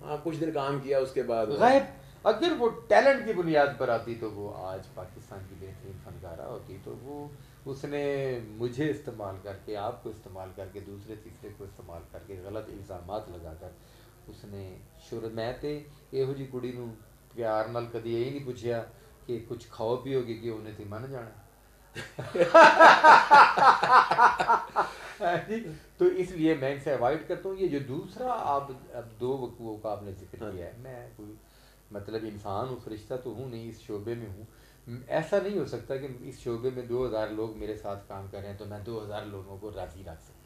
ہاں کچھ دن کام کیا اس کے بعد غائب. اگر وہ ٹیلنٹ کی بنیاد پر آتی تو وہ آج پاکستان کی بہترین فنکارہ ہوتی. تو وہ اس نے مجھے استعمال کر کے, آپ کو استعمال کر کے, دوسرے تیسرے کو استعمال کر کے, غلط الزامات لگا کر اس نے شہرت. میں تے یہو جی کڑی نو پیار نال کدی یہی نہیں پوچھیا کہ کچھ کھاؤ پیو گے کہ انہیں تھی من جانا. تو اس لیے میں ان سے اوائڈ کرتا ہوں. یہ جو دوسرا آپ اب دو وقوعوں کا آپ نے ذکر کیا ہے, میں کوئی مطلب انسان ہوں, فرشتہ تو ہوں نہیں, اس شعبے میں ہوں. ایسا نہیں ہو سکتا کہ اس شعبے میں 2000 لوگ میرے ساتھ کام کر رہے ہیں تو میں 2000 لوگوں کو راضی رکھ سکتا.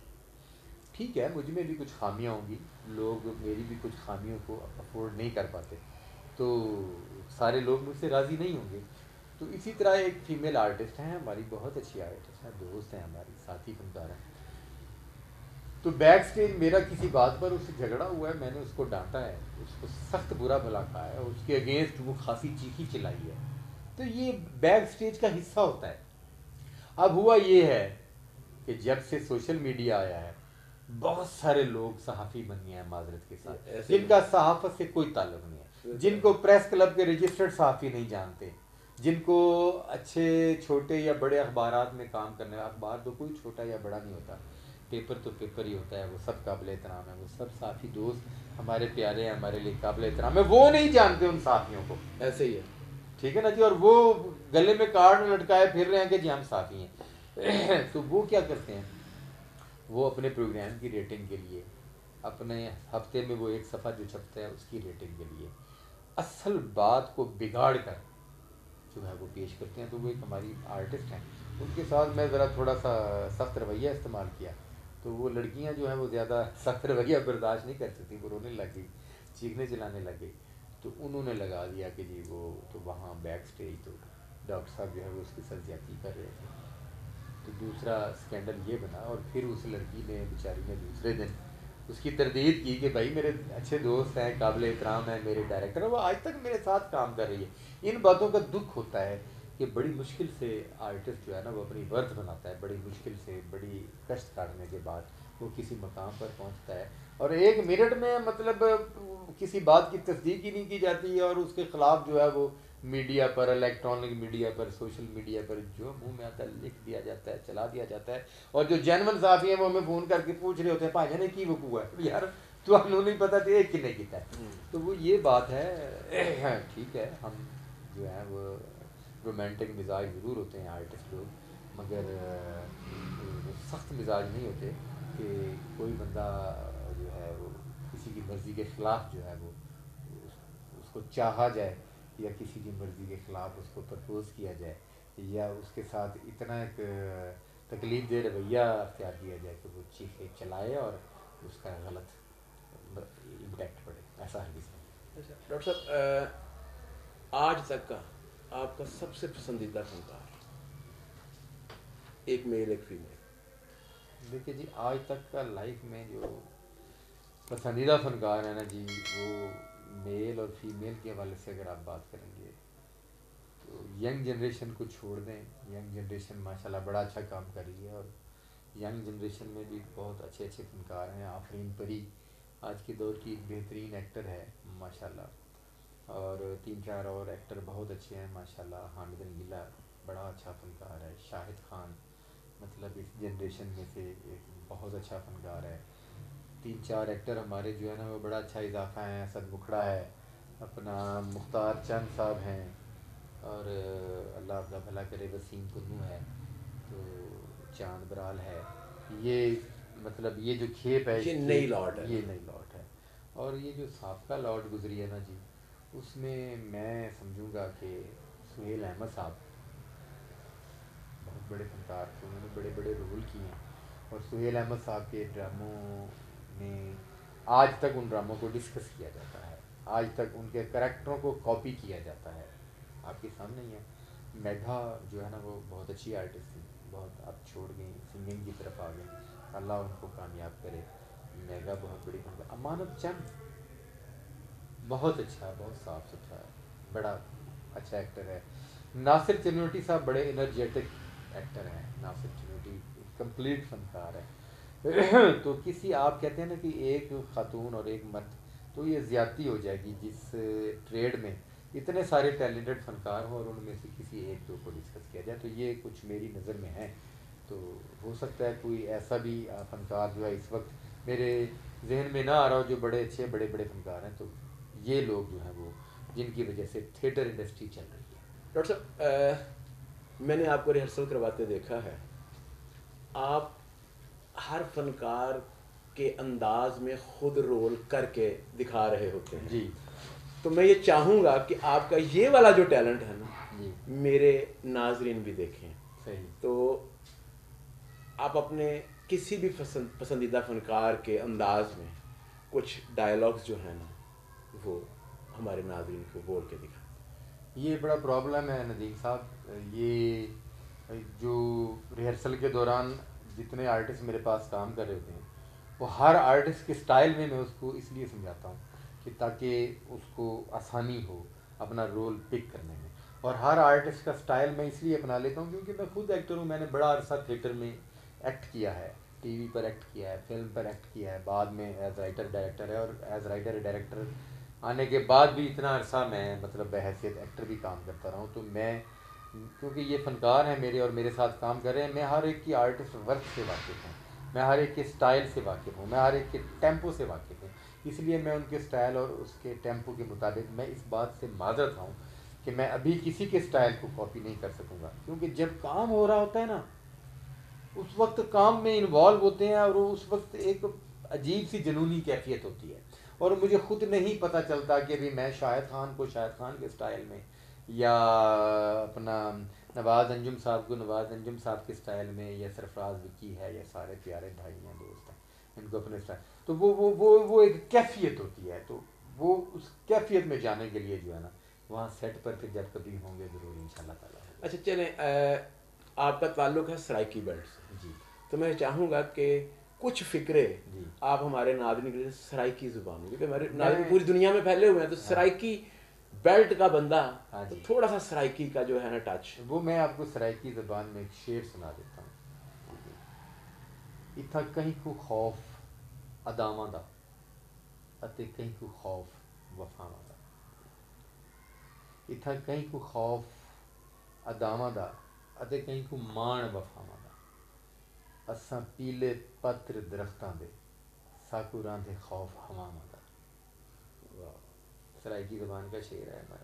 ٹھیک ہے, مجھ میں بھی کچھ خامیاں ہوں گی, لوگ میری بھی کچھ خامیوں کو افورڈ نہیں کر پاتے, تو سارے لوگ مجھ سے راضی نہیں ہوں گے. تو اسی طرح ایک فیمیل آرٹسٹ ہیں ہماری, بہت اچھی آرٹسٹ ہیں, دوست ہیں ہماری, ساتھی فنکار ہیں. تو بیک سٹیج میرا کسی بات پر اس سے جھگڑا ہوا ہے, میں نے اس کو ڈانٹا ہے, اس کو سخت برا بھلا کہا ہے, اور اس کے اگینسٹ وہ خاصی چیخی چلائی ہے. تو یہ بیک سٹیج کا حصہ ہوتا ہے. اب ہوا یہ ہے کہ جب سے سوشل میڈیا آیا ہے بہت سارے لوگ صحافی بن گئے ہیں معذرت کے ساتھ, جن کا صحافت سے کوئی تعلق نہیں ہے, جن کو پریس کلب کے رجسٹرڈ صحافی نہیں جانتے, جن کو اچھے چھوٹے یا بڑے اخبارات میں کام کرنے. اخبار تو کوئی چھوٹا یا بڑا نہیں ہوتا, پیپر تو پیپر ہی ہوتا ہے, وہ سب قابل احترام ہے, وہ سب صحافی دوست ہمارے پیارے ہیں, ہمارے لیے قابل احترام ہے. وہ نہیں جانتے ان صحافیوں کو, ایسے ہی ہے, ٹھیک ہے نا جی, اور وہ گلے میں کارڈ لٹکائے پھر رہے ہیں کہ جی ہم صحافی ہیں. تو وہ کیا کرتے ہیں, وہ اپنے پروگرام کی ریٹنگ کے لیے, اپنے ہفتے میں وہ ایک صفحہ جو چھپتا ہے اس کی ریٹنگ کے لیے اصل بات کو بگاڑ کر جو ہے وہ پیش کرتے ہیں. تو وہ ایک ہماری آرٹسٹ ہیں, ان کے ساتھ میں ذرا تھوڑا سا سخت رویہ استعمال کیا, تو وہ لڑکیاں جو ہیں وہ زیادہ سخت رویہ برداشت نہیں کر سکتی, وہ رونے لگ گئی, چیخنے چلانے لگ گئی. تو انہوں نے لگا دیا کہ جی وہ تو وہاں بیک سٹیج تو ڈاکٹر صاحب جو ہے وہ اس کے ساتھ زیادتی کر رہے تھے. تو دوسرا اسکینڈل یہ بنا, اور پھر اس لڑکی نے بیچاری نے دوسرے دن اس کی تردید کی کہ بھائی میرے اچھے دوست ہیں, قابل احترام ہیں, میرے ڈائریکٹر ہیں, وہ آج تک میرے ساتھ کام کر رہی ہے. ان باتوں کا دکھ ہوتا ہے کہ بڑی مشکل سے آرٹسٹ جو ہے نا وہ اپنی ورتھ بناتا ہے, بڑی مشکل سے, بڑی کشٹ کاٹنے کے بعد وہ کسی مقام پر پہنچتا ہے, اور 1 منٹ میں مطلب کسی بات کی تصدیق ہی نہیں کی جاتی, اور اس کے خلاف جو ہے وہ میڈیا پر, الیکٹرانک میڈیا پر, سوشل میڈیا پر جو منہ میں آتا ہے لکھ دیا جاتا ہے, چلا دیا جاتا ہے. اور جو جینون صحافی ہیں وہ ہمیں فون کر کے پوچھ رہے ہوتے ہیں بھائی جان کی وقوع ہے, یار تو ہم نہیں پتہ تھا ایک کنے کیتا ہے. تو وہ یہ بات ہے. ٹھیک ہے, ہم جو ہے وہ رومانٹک مزاج ضرور ہوتے ہیں آرٹسٹ لوگ, مگر سخت مزاج نہیں ہوتے کہ کوئی بندہ جو ہے وہ کسی کی مرضی کے خلاف جو ہے وہ اس کو چاہا جائے, یا کسی کی مرضی کے خلاف اس کو پرپوز کیا جائے, یا اس کے ساتھ اتنا ایک تکلیف دہ رویہ اختیار کیا جائے کہ وہ چیخے چلائے اور اس کا غلط امپیکٹ پڑے, ایسا ہرگز نہیں. ڈاکٹر صاحب آج تک کا آپ کا سب سے پسندیدہ فنکار, ایک میل ایک فیمیل؟ دیکھیے جی, آج تک کا لائف میں جو پسندیدہ فنکار ہیں نا جی, وہ میل اور فیمیل کے حوالے سے اگر آپ بات کریں گے تو ینگ جنریشن کو چھوڑ دیں. ینگ جنریشن ماشاءاللہ بڑا اچھا کام کر رہی ہے, اور ینگ جنریشن میں بھی بہت اچھے اچھے فنکار ہیں. آفرین پری آج کے دور کی ایک بہترین ایکٹر ہے ماشاءاللہ, اور 3-4 اور ایکٹر بہت اچھے ہیں ماشاءاللہ. حامد الگیلا بڑا اچھا فنکار ہے. شاہد خان مطلب اس جنریشن میں سے ایک بہت اچھا فنکار ہے. 3-4 ایکٹر ہمارے جو ہے نا وہ بڑا اچھا اضافہ ہیں. اسد مکھڑا ہے, اپنا مختار چند صاحب ہیں, اور اللہ آپ کا بھلا کرے وسیم کنو ہے, تو چاند برال ہے. یہ مطلب یہ جو کھیپ ہے یہ نئی لاٹ ہے, یہ نئی لاٹ ہے. اور یہ جو سابقہ لاٹ گزری ہے نا جی, اس میں سمجھوں گا کہ سہیل احمد صاحب بہت بڑے فنکار تھے, انہوں نے بڑے بڑے رول کیے ہیں. اور سہیل احمد صاحب کے ڈراموں میں آج تک ان ڈراموں کو ڈسکس کیا جاتا ہے, آج تک ان کے کریکٹروں کو کاپی کیا جاتا ہے. آپ کے سامنے ہی ہے. میگھا جو ہے نا وہ بہت اچھی آرٹسٹ تھی, بہت اب چھوڑ گئی, سنگنگ کی طرف آ گئی, اللہ ان کو کامیاب کرے. میگھا بہت بڑی فنکار. امانت چند بہت اچھا, بہت صاف ستھرا ہے, بڑا اچھا ایکٹر ہے. ناصر چنوٹی صاحب بڑے انرجیٹک ایکٹر ہیں. ناصر چنوٹی کمپلیٹ فنکار ہے. تو کسی آپ کہتے ہیں نا کہ ایک خاتون اور ایک مرد، تو یہ زیادتی ہو جائے گی جس ٹریڈ میں اتنے سارے ٹیلنٹڈ فنکار ہوں اور ان میں سے کسی ایک دو کو ڈسکس کیا جائے، تو یہ کچھ میری نظر میں ہے. تو ہو سکتا ہے کوئی ایسا بھی فنکار جو ہے اس وقت میرے ذہن میں نہ آ رہا ہو جو بڑے اچھے بڑے بڑے فنکار ہیں. تو یہ لوگ جو ہیں وہ جن کی وجہ سے تھیٹر انڈسٹری چل رہی ہے. ڈاکٹر صاحب میں نے آپ کو ریہرسل کرواتے دیکھا ہے، آپ ہر فنکار کے انداز میں خود رول کر کے دکھا رہے ہوتے ہیں. جی تو میں یہ چاہوں گا کہ آپ کا یہ والا جو ٹیلنٹ ہے نا جی میرے ناظرین بھی دیکھیں. صحیح. تو آپ اپنے کسی بھی پسندیدہ فنکار کے انداز میں کچھ ڈائلاگز جو ہیں نا وہ ہمارے ناظرین کو بول کے دکھائیں. یہ بڑا پرابلم ہے ندیم صاحب. یہ جو ریہرسل کے دوران جتنے آرٹسٹ میرے پاس کام کر رہے ہوتے ہیں وہ ہر آرٹسٹ کے سٹائل میں اس کو اس لیے سمجھاتا ہوں کہ تاکہ اس کو آسانی ہو اپنا رول پک کرنے میں. اور ہر آرٹسٹ کا سٹائل میں اس لیے اپنا لیتا ہوں کیونکہ میں خود ایکٹر ہوں. میں نے بڑا عرصہ تھیٹر میں ایکٹ کیا ہے، ٹی وی پر ایکٹ کیا ہے، فلم پر ایکٹ کیا ہے، بعد میں ایز رائٹر ڈائریکٹر ہے، اور ایز رائٹر ڈائریکٹر آنے کے بعد بھی اتنا عرصہ میں مطلب بحیثیت ایکٹر بھی کام کرتا رہا ہوں. تو میں کیونکہ یہ فنکار ہیں میرے اور میرے ساتھ کام کر رہے ہیں، میں ہر ایک کی آرٹسٹ ورک سے واقف ہوں، میں ہر ایک کے سٹائل سے واقف ہوں، میں ہر ایک کے ٹیمپو سے واقف ہوں. اس لیے میں ان کے سٹائل اور اس کے ٹیمپو کے مطابق میں اس بات سے معذرت ہوں کہ میں ابھی کسی کے سٹائل کو کاپی نہیں کر سکوں گا. کیونکہ جب کام ہو رہا ہوتا ہے نا اس وقت کام میں انوالو ہوتے ہیں اور اس وقت ایک عجیب سی جنونی کیفیت ہوتی ہے اور مجھے خود نہیں پتہ چلتا کہ بھی میں شاہد خان کو شاہد خان کے سٹائل میں یا اپنا نواز انجم صاحب کو نواز انجم صاحب کے سٹائل میں یا سرفراز وکی ہے یا سارے پیارے بھائی ہیں دوست ہیں ان کو اپنے سٹائل. تو وہ ایک کیفیت ہوتی ہے. تو وہ اس کیفیت میں جانے کے لیے جو ہے نا وہاں سیٹ پر پھر جب کبھی ہوں گے ضرور ان شاء اللہ تعالیٰ. اچھا چلیں، آپ کا تعلق ہے سرائکی بیلٹ سے. جی تو میں چاہوں گا کہ کچھ فکرے جی آپ ہمارے ناظرین کے لیے سرائکی زبان میں، کیونکہ ہمارے ناظرین میں پوری دنیا میں پھیلے ہوئے ہیں، تو سرائکی بیلٹ کا بندہ ہاں تو جی تھوڑا سا سرائکی کا جو ہے نا ٹچ. وہ میں آپ کو سرائکی زبان میں ایک شعر سنا دیتا ہوں. اتھا کہیں کو خوف اداواں دا اتے کہیں کو خوف وفاواں دا. اتھا کہیں کو خوف اداواں دا اتے کہیں کو مان وفاواں دا. اساں پیلے پتر درختاں دے ساکو راندھے خوف ہواواں دا. سرائکی زبان کا شعر ہے ہمارا.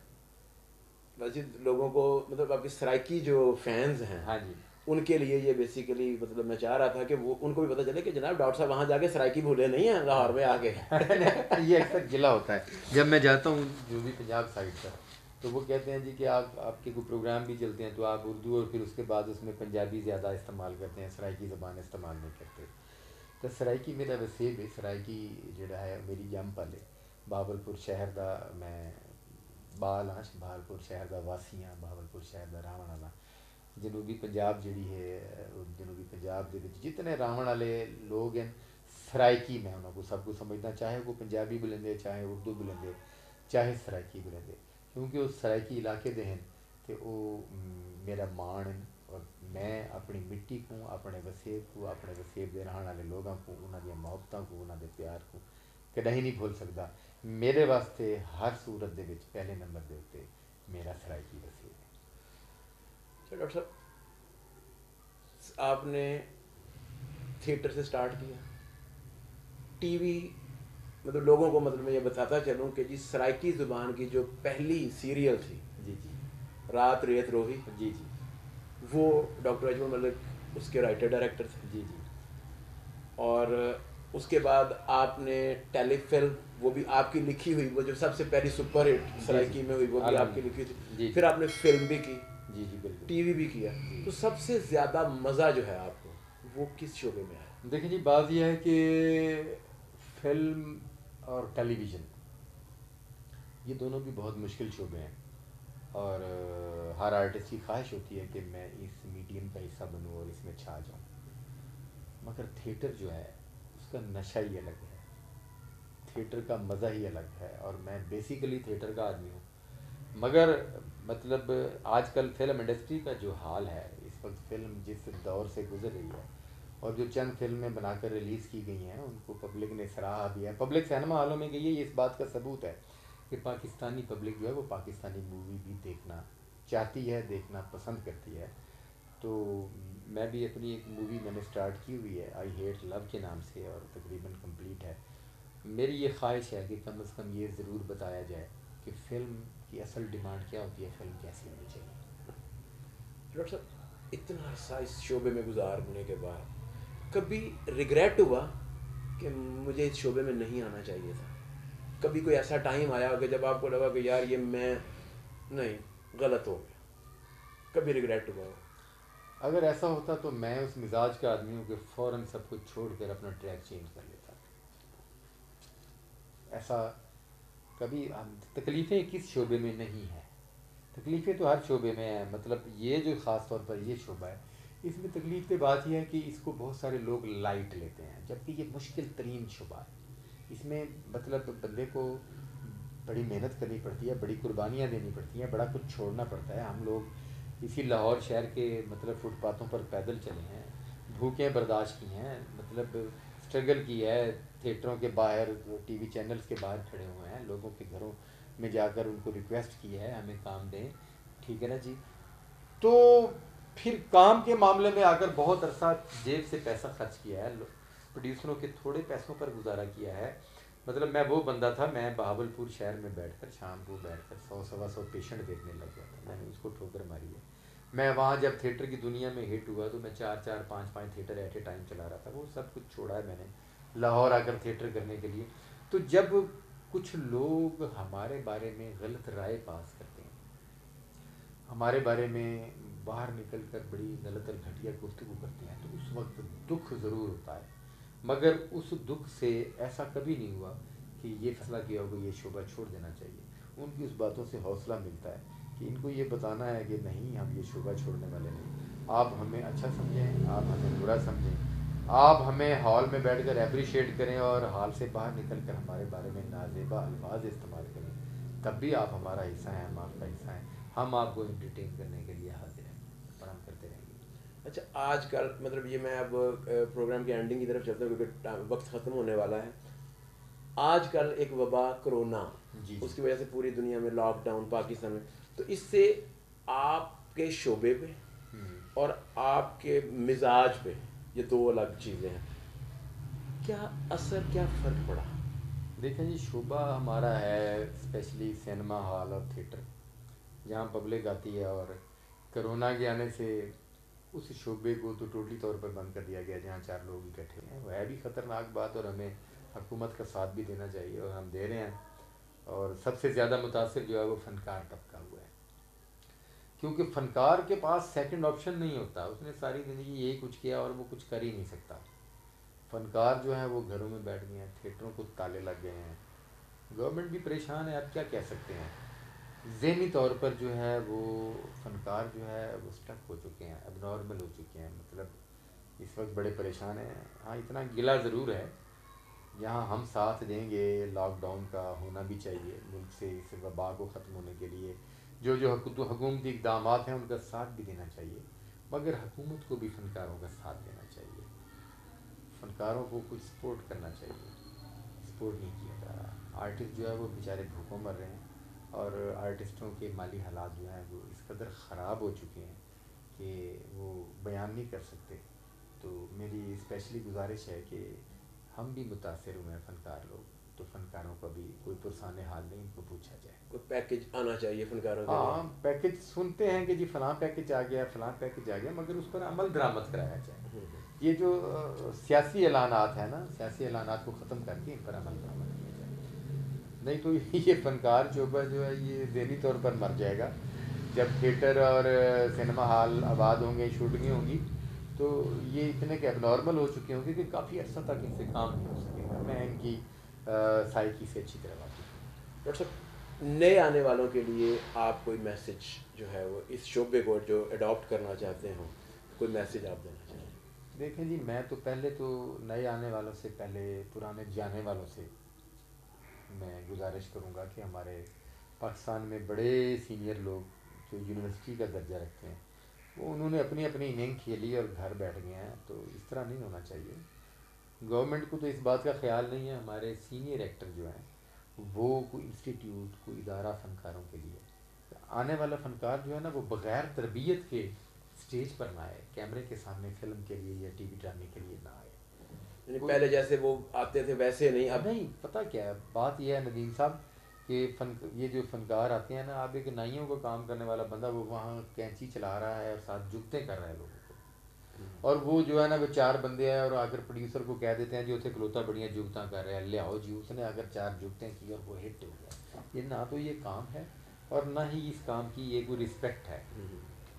مزید لوگوں کو مطلب آپ کی سرائکی جو فینز ہیں ہاں جی ان کے لیے یہ بیسیکلی مطلب میں چاہ رہا تھا کہ وہ ان کو بھی پتہ چلے کہ جناب ڈاکٹر صاحب وہاں جا کے سرائکی بھولے نہیں ہیں لاہور میں آ کے. یہ اکثر گلا ہوتا ہے جب میں جاتا ہوں جو بھی پنجاب سائڈ پر، تو وہ کہتے ہیں جی کہ آپ کے کوئی پروگرام بھی چلتے ہیں تو آپ اردو اور پھر اس کے بعد اس میں پنجابی زیادہ استعمال کرتے ہیں، سرائکی زبان استعمال نہیں کرتے. تو سرائکی میرا وسیب ہے. سرائکی جڑا ہے میری جم پلے بہاولپور شہر دا میں بال ہاں، بہاولپور شہر دا واسی ہاں، بہاولپور شہر دا راون والا. جنوبی پنجاب جڑی ہے جنوبی پنجاب دے وچ جتنے راون والے لوگ ہیں سرائکی میں انہوں کو سب کو سمجھنا، چاہے وہ پنجابی بولندے چاہے اردو بولندے چاہے سرائکی بولندے، کیونکہ وہ سرائکی علاقے دے ہیں تو وہ میرا مان ہیں. اور میں اپنی مٹی کو اپنے وسیب کو اپنے وسیب دے رہن والے لوگوں کو انہاں دی محبتاں کو انہاں دے پیار کو کدی نہیں بھول سکتا. میرے واسطے ہر صورت دے وچ پہلے نمبر دے اوتے میرا سرائکی وسیب ہے. ڈاکٹر صاحب آپ نے تھیٹر سے سٹارٹ کیا، ٹی وی مطلب لوگوں کو مطلب میں یہ بتاتا چلوں کہ جی سرائکی زبان کی جو پہلی سیریل تھی جی جی رات ریت روہی، جی جی وہ ڈاکٹر اجمل ملک اس کے رائٹر ڈائریکٹر تھے. جی جی اور اس کے بعد آپ نے ٹیلی فلم وہ بھی آپ کی لکھی ہوئی، وہ جو سب سے پہلی سپر ہٹ سرائکی میں ہوئی وہ بھی آپ کی لکھی تھی. پھر آپ نے فلم بھی کی، جی جی بالکل ٹی وی بھی کیا. تو سب سے زیادہ مزہ جو ہے آپ کو وہ کس شعبے میں آیا؟ دیکھیں جی بات یہ ہے کہ فلم اور ٹیلی ویژن یہ دونوں بھی بہت مشکل شعبے ہیں، اور ہر آرٹسٹ کی خواہش ہوتی ہے کہ میں اس میڈیم کا حصہ بنوں اور اس میں چھا جاؤں. مگر تھیٹر جو ہے اس کا نشہ ہی الگ ہے، تھیٹر کا مزہ ہی الگ ہے. اور میں بیسیکلی تھیٹر کا آدمی ہوں، مگر مطلب آج کل فلم انڈسٹری کا جو حال ہے اس وقت فلم جس دور سے گزر رہی ہے اور جو چند فلمیں بنا کر ریلیز کی گئی ہیں ان کو پبلک نے سراہا بھی ہے. پبلک سینما ہالوں میں گئی ہے, یہ اس بات کا ثبوت ہے کہ پاکستانی پبلک جو ہے وہ پاکستانی مووی بھی دیکھنا چاہتی ہے, دیکھنا پسند کرتی ہے. تو میں بھی اپنی ایک مووی میں نے سٹارٹ کی ہوئی ہے آئی ہیٹ لو کے نام سے, اور تقریباً کمپلیٹ ہے. میری یہ خواہش ہے کہ کم از کم یہ ضرور بتایا جائے کہ فلم کی اصل ڈیمانڈ کیا ہوتی ہے, فلم کیسی ہونی چاہیے. ڈاکٹر صاحب اتنا عرصہ اس شعبے میں گزارنے کے بعد کبھی ریگریٹ ہوا کہ مجھے اس شعبے میں نہیں آنا چاہیے تھا؟ کبھی کوئی ایسا ٹائم آیا کہ جب آپ کو لگا کہ یار یہ میں نہیں, غلط ہو گیا, کبھی ریگریٹ ہوا ہو؟ اگر ایسا ہوتا تو میں اس مزاج کا آدمی ہوں کہ فوراً سب کچھ چھوڑ کر اپنا ٹریک چینج کر لیتا. ایسا کبھی تکلیفیں کس شعبے میں نہیں ہیں, تکلیفیں تو ہر شعبے میں ہیں. مطلب یہ جو خاص طور پر یہ شعبہ ہے اس میں تکلیف کی بات یہ ہے کہ اس کو بہت سارے لوگ لائٹ لیتے ہیں, جبکہ یہ مشکل ترین شعبہ ہے. اس میں مطلب بندے کو بڑی محنت کرنی پڑتی ہے, بڑی قربانیاں دینی پڑتی ہیں, بڑا کچھ چھوڑنا پڑتا ہے. ہم لوگ اسی لاہور شہر کے مطلب فٹ پاتھوں پر پیدل چلے ہیں, بھوکیں برداشت کی ہیں, مطلب اسٹرگل کی ہے, تھیٹروں کے باہر ٹی وی چینلز کے باہر کھڑے ہوئے ہیں, لوگوں کے گھروں میں جا کر ان کو ریکویسٹ کی ہے ہمیں کام دیں, ٹھیک ہے نا جی. تو پھر کام کے معاملے میں آ کر بہت عرصہ جیب سے پیسہ خرچ کیا ہے, پروڈیوسروں کے تھوڑے پیسوں پر گزارا کیا ہے. مطلب میں وہ بندہ تھا, میں بہاول پور شہر میں بیٹھ کر شام کو بیٹھ کر 100-125 پیشنٹ دیکھنے لگ گیا تھا. میں نے اس کو ٹھوکر ماری ہے. میں وہاں جب تھیٹر کی دنیا میں ہٹ ہوا تو میں 4-4 5-5 تھیٹر ایٹ اے ٹائم چلا رہا تھا. وہ سب کچھ چھوڑا ہے میں نے لاہور آ کر تھیٹر کرنے کے لیے. تو جب کچھ لوگ ہمارے بارے میں غلط رائے پاس کرتے ہیں, ہمارے بارے میں باہر نکل کر بڑی غلط اور گھٹیا گفتگو کرتے ہیں, تو اس وقت دکھ ضرور ہوتا ہے. مگر اس دکھ سے ایسا کبھی نہیں ہوا کہ یہ فیصلہ کیا ہوگا یہ شعبہ چھوڑ دینا چاہیے. ان کی اس باتوں سے حوصلہ ملتا ہے کہ ان کو یہ بتانا ہے کہ نہیں, ہم یہ شعبہ چھوڑنے والے نہیں. آپ ہمیں اچھا سمجھیں, آپ ہمیں برا سمجھیں, آپ ہمیں ہال میں بیٹھ کر اپریشیٹ کریں اور ہال سے باہر نکل کر ہمارے بارے میں نازیبا الفاظ استعمال کریں, تب بھی آپ ہمارا حصہ ہیں, ہم آپ کا حصہ ہیں. ہم آپ کو انٹرٹین کرنے کے لیے حاضر ہیں اور ہم کرتے رہیں گے. اچھا, آج کل مطلب یہ میں اب پروگرام کی اینڈنگ کی طرف چلتا ہوں کیونکہ وقت ختم ہونے والا ہے. آج کل ایک وبا کرونا, جی اس جی. کی وجہ سے پوری دنیا میں لاک ڈاؤن پاکستان میں, تو اس سے آپ کے شعبے پہ اور آپ کے مزاج پہ, یہ دو الگ چیزیں ہیں, کیا اثر, کیا فرق پڑا؟ دیکھیں جی, شعبہ ہمارا ہے اسپیشلی سینما ہال اور تھیٹر, جہاں پبلک آتی ہے. اور کرونا کے آنے سے اس شعبے کو تو ٹوٹلی طور پر بند کر دیا گیا, جہاں 4 لوگ اکٹھے ہیں. وہ ہے بھی خطرناک بات, اور ہمیں حکومت کا ساتھ بھی دینا چاہیے, اور ہم دے رہے ہیں. اور سب سے زیادہ متاثر جو ہے وہ فنکار طبقہ ہوا ہے, کیونکہ فنکار کے پاس سیکنڈ آپشن نہیں ہوتا. اس نے ساری زندگی یہی کچھ کیا اور وہ کچھ کر ہی نہیں سکتا. فنکار جو ہیں وہ گھروں میں بیٹھ گئے ہیں, تھیٹروں کو تالے لگ گئے ہیں, گورنمنٹ بھی پریشان ہے. اب کیا کہہ سکتے ہیں, ذہنی طور پر جو ہے وہ فنکار جو ہے وہ سٹک ہو چکے ہیں, اب نارمل ہو چکے ہیں. مطلب اس وقت بڑے پریشان ہیں. ہاں, اتنا گلہ ضرور ہے, یہاں ہم ساتھ دیں گے. لاک ڈاؤن کا ہونا بھی چاہیے ملک سے اس وبا کو ختم ہونے کے لیے. جو حکومتی اقدامات ہیں ان کا ساتھ بھی دینا چاہیے, مگر حکومت کو بھی فنکاروں کا ساتھ دینا چاہیے. فنکاروں کو کچھ سپورٹ کرنا چاہیے, سپورٹ نہیں کیا جا رہا. آرٹسٹ جو ہے وہ بیچارے بھوکوں مر رہے ہیں, اور آرٹسٹوں کے مالی حالات جو ہیں وہ اس قدر خراب ہو چکے ہیں کہ وہ بیان نہیں کر سکتے. تو میری اسپیشلی گزارش ہے کہ ہم بھی متاثر ہوئے ہیں فنکار لوگ, تو فنکاروں کا بھی کوئی پرسان حال نہیں, ان کو پوچھا جائے. کوئی پیکج آنا چاہیے فنکاروں کے لیے. ہاں, پیکج سنتے ہیں کہ جی فلاں پیکج آ گیا, فلاں پیکج آ گیا, مگر اس پر عمل درآمد کرایا جائے. یہ جو سیاسی اعلانات ہیں نا, سیاسی اعلانات کو ختم کر کے ان پر عمل درآمد کیا جائے. نہیں تو یہ فنکار شعبہ جو ہے یہ ذہنی طور پر مر جائے گا. جب تھیٹر اور سنیما ہال آباد ہوں گے, شوٹنگیں ہوں گی, تو یہ اتنے کہ اب نارمل ہو چکے ہوں گے کہ کافی عرصہ تک ان سے کام نہیں ہو سکے گا. میں ان کی سائیکی سے اچھی طرح واقف ہوں. ڈاکٹر صاحب, نئے آنے والوں کے لیے آپ کوئی میسج جو ہے وہ اس شعبے کو جو اڈاپٹ کرنا چاہتے ہوں, کوئی میسج آپ دینا چاہیں؟ دیکھیں جی, میں تو پہلے تو نئے آنے والوں سے پہلے پرانے جانے والوں سے میں گزارش کروں گا کہ ہمارے پاکستان میں بڑے سینئر لوگ جو یونیورسٹی کا درجہ رکھتے ہیں وہ انہوں نے اپنی اپنی اننگ کھیلی اور گھر بیٹھ گئے ہیں. تو اس طرح نہیں ہونا چاہیے. گورنمنٹ کو تو اس بات کا خیال نہیں ہے ہمارے سینئر ایکٹر جو ہیں وہ کوئی انسٹیٹیوٹ کوئی ادارہ فنکاروں کے لیے. آنے والا فنکار جو ہے نا وہ بغیر تربیت کے اسٹیج پر نہ آئے, کیمرے کے سامنے فلم کے لیے یا ٹی وی ڈرامے کے لیے نہ آئے. یعنی پہلے جیسے وہ آتے تھے ویسے نہیں اب نہیں. پتہ کیا ہے بات یہ ہے ندیم صاحب کہ یہ جو فنکار آتے ہیں نا, آپ ایک نائیوں کو کام کرنے والا بندہ وہ وہاں کینچی چلا رہا ہے اور ساتھ جگتے کر رہا ہے لوگوں کو, اور وہ جو ہے نا وہ 4 بندے ہیں اور آ کر پروڈیوسر کو کہہ دیتے ہیں جو اتنے کھلوتا بڑیاں جگتاں کر رہے ہیں, لے آؤ جی. اس نے اگر 4 جگتیں کی اور وہ ہٹ ہو گیا, یہ نہ تو یہ کام ہے اور نہ ہی اس کام کی یہ کوئی رسپیکٹ ہے.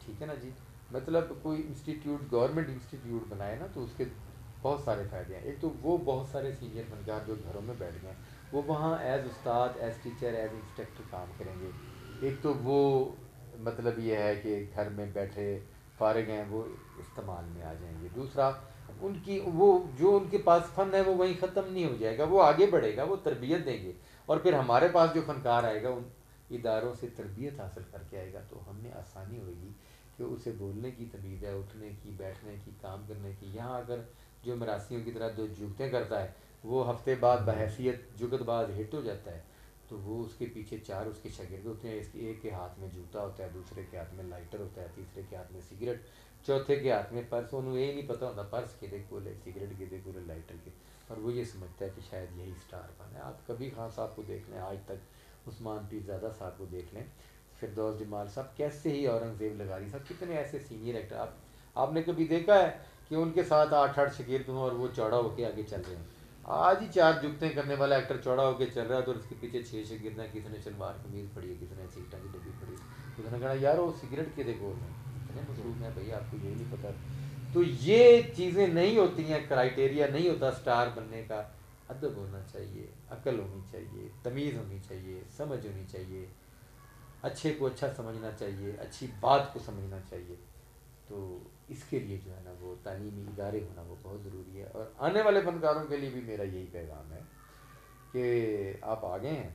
ٹھیک ہے نا جی. مطلب کوئی انسٹیٹیوٹ گورنمنٹ انسٹیٹیوٹ بنائے نا تو اس کے بہت سارے فائدے ہیں. ایک تو وہ بہت سارے سینئر فنکار جو گھروں میں بیٹھ گئے ہیں وہ وہاں ایز استاد ایز ٹیچر ایز انسٹرکٹر کام کریں گے. ایک تو وہ مطلب یہ ہے کہ گھر میں بیٹھے فارغ ہیں وہ استعمال میں آ جائیں گے. دوسرا ان کی وہ جو ان کے پاس فن ہے وہ وہیں ختم نہیں ہو جائے گا, وہ آگے بڑھے گا, وہ تربیت دیں گے. اور پھر ہمارے پاس جو فنکار آئے گا ان اداروں سے تربیت حاصل کر کے آئے گا تو ہمیں آسانی ہوگی کہ اسے بولنے کی تمیز ہے, اٹھنے کی, بیٹھنے کی, کام کرنے کی. یہاں اگر جو مراسیوں کی طرح 2 جگتیں کرتا ہے وہ ہفتے بعد بحیثیت جگت باز ہٹ ہو جاتا ہے تو وہ اس کے پیچھے 4 اس کے شاگرد ہوتے ہیں. اس کے ایک کے ہاتھ میں جوتا ہوتا ہے, دوسرے کے ہاتھ میں لائٹر ہوتا ہے, تیسرے کے ہاتھ میں سگریٹ, چوتھے کے ہاتھ میں پرس. انہوں یہ نہیں پتہ ہوتا پرس کے دے کولے سگریٹ کے دے کولے لائٹر کے, اور وہ یہ سمجھتا ہے کہ شاید یہی اسٹار بن ہے. آپ کبھی خان صاحب کو دیکھ لیں, آج تک عثمان پیرزادہ صاحب کو دیکھ لیں, فردوس جمال صاحب, کیسے ہی اورنگزیب لغاری صاحب, کتنے ایسے سینئر ایکٹر آپ نے کبھی دیکھا ہے کہ ان کے ساتھ 8 شاگرد ہوں اور وہ چوڑا ہو کے آگے چل رہے ہیں. آج ہی 4 جگتیں کرنے والا ایکٹر چوڑا ہو کے چل رہا ہے تو اس کے پیچھے 6 شاگرد ہیں. کسی نے شلوار قمیض پڑھی ہے, کسی نے سیٹاں کی ڈبی پڑھی, کسی نے کہا یار وہ سگریٹ کے دے گول میں, اتنے مصروف ہیں بھائی آپ کو یہی نہیں پتہ. تو یہ چیزیں نہیں ہوتی ہیں, کرائٹیریا نہیں ہوتا سٹار بننے کا. ادب ہونا چاہیے, عقل ہونی چاہیے, تمیز ہونی چاہیے, سمجھ ہونی چاہیے, اچھے کو اچھا سمجھنا چاہیے, اچھی بات کو سمجھنا چاہیے. تو اس کے لیے جو ہے نا وہ تعلیمی ادارے ہونا وہ بہت ضروری ہے. اور آنے والے فنکاروں کے لیے بھی میرا یہی پیغام ہے کہ آپ آگے ہیں,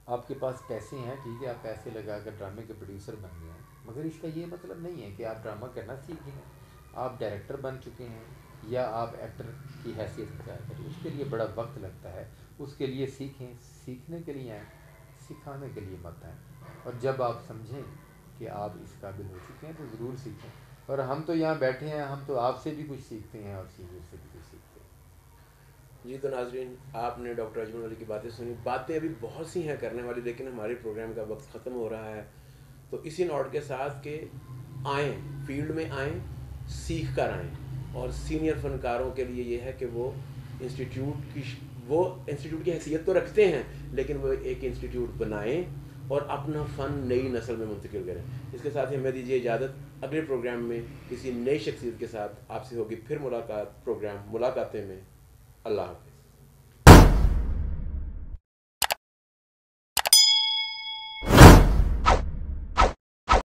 آپ کے پاس پیسے ہیں, ٹھیک ہے, آپ پیسے لگا کر ڈرامے کے پروڈیوسر بن گئے ہیں, مگر اس کا یہ مطلب نہیں ہے کہ آپ ڈرامہ کرنا سیکھ گئے ہیں. آپ ڈائریکٹر بن چکے ہیں یا آپ ایکٹر کی حیثیت اختیار کریں, اس کے لیے بڑا وقت لگتا ہے. اس کے لیے سیکھیں, سیکھنے کے لیے آئیں, سکھانے کے لیے مت آئیں. اور جب آپ سمجھیں کہ آپ اس قابل ہو چکے ہیں تو ضرور سیکھیں. اور ہم تو یہاں بیٹھے ہیں, ہم تو آپ سے بھی کچھ سیکھتے ہیں اور سینئر سے بھی کچھ سیکھتے ہیں. جی. تو ناظرین, آپ نے ڈاکٹر اجمل علی کی باتیں سنی. باتیں ابھی بہت سی ہیں کرنے والی, لیکن ہمارے پروگرام کا وقت ختم ہو رہا ہے. تو اسی نوٹ کے ساتھ کہ آئیں, فیلڈ میں آئیں, سیکھ کر آئیں. اور سینئر فنکاروں کے لیے یہ ہے کہ وہ انسٹیٹیوٹ کی حیثیت تو رکھتے ہیں, لیکن وہ ایک انسٹیٹیوٹ بنائیں اور اپنا فن نئی نسل میں منتقل کریں. اس کے ساتھ ہی ہمیں دیجیے اجازت. اگلے پروگرام میں کسی نئی شخصیت کے ساتھ آپ سے ہوگی پھر ملاقات. پروگرام ملاقاتیں میں. اللہ حافظ.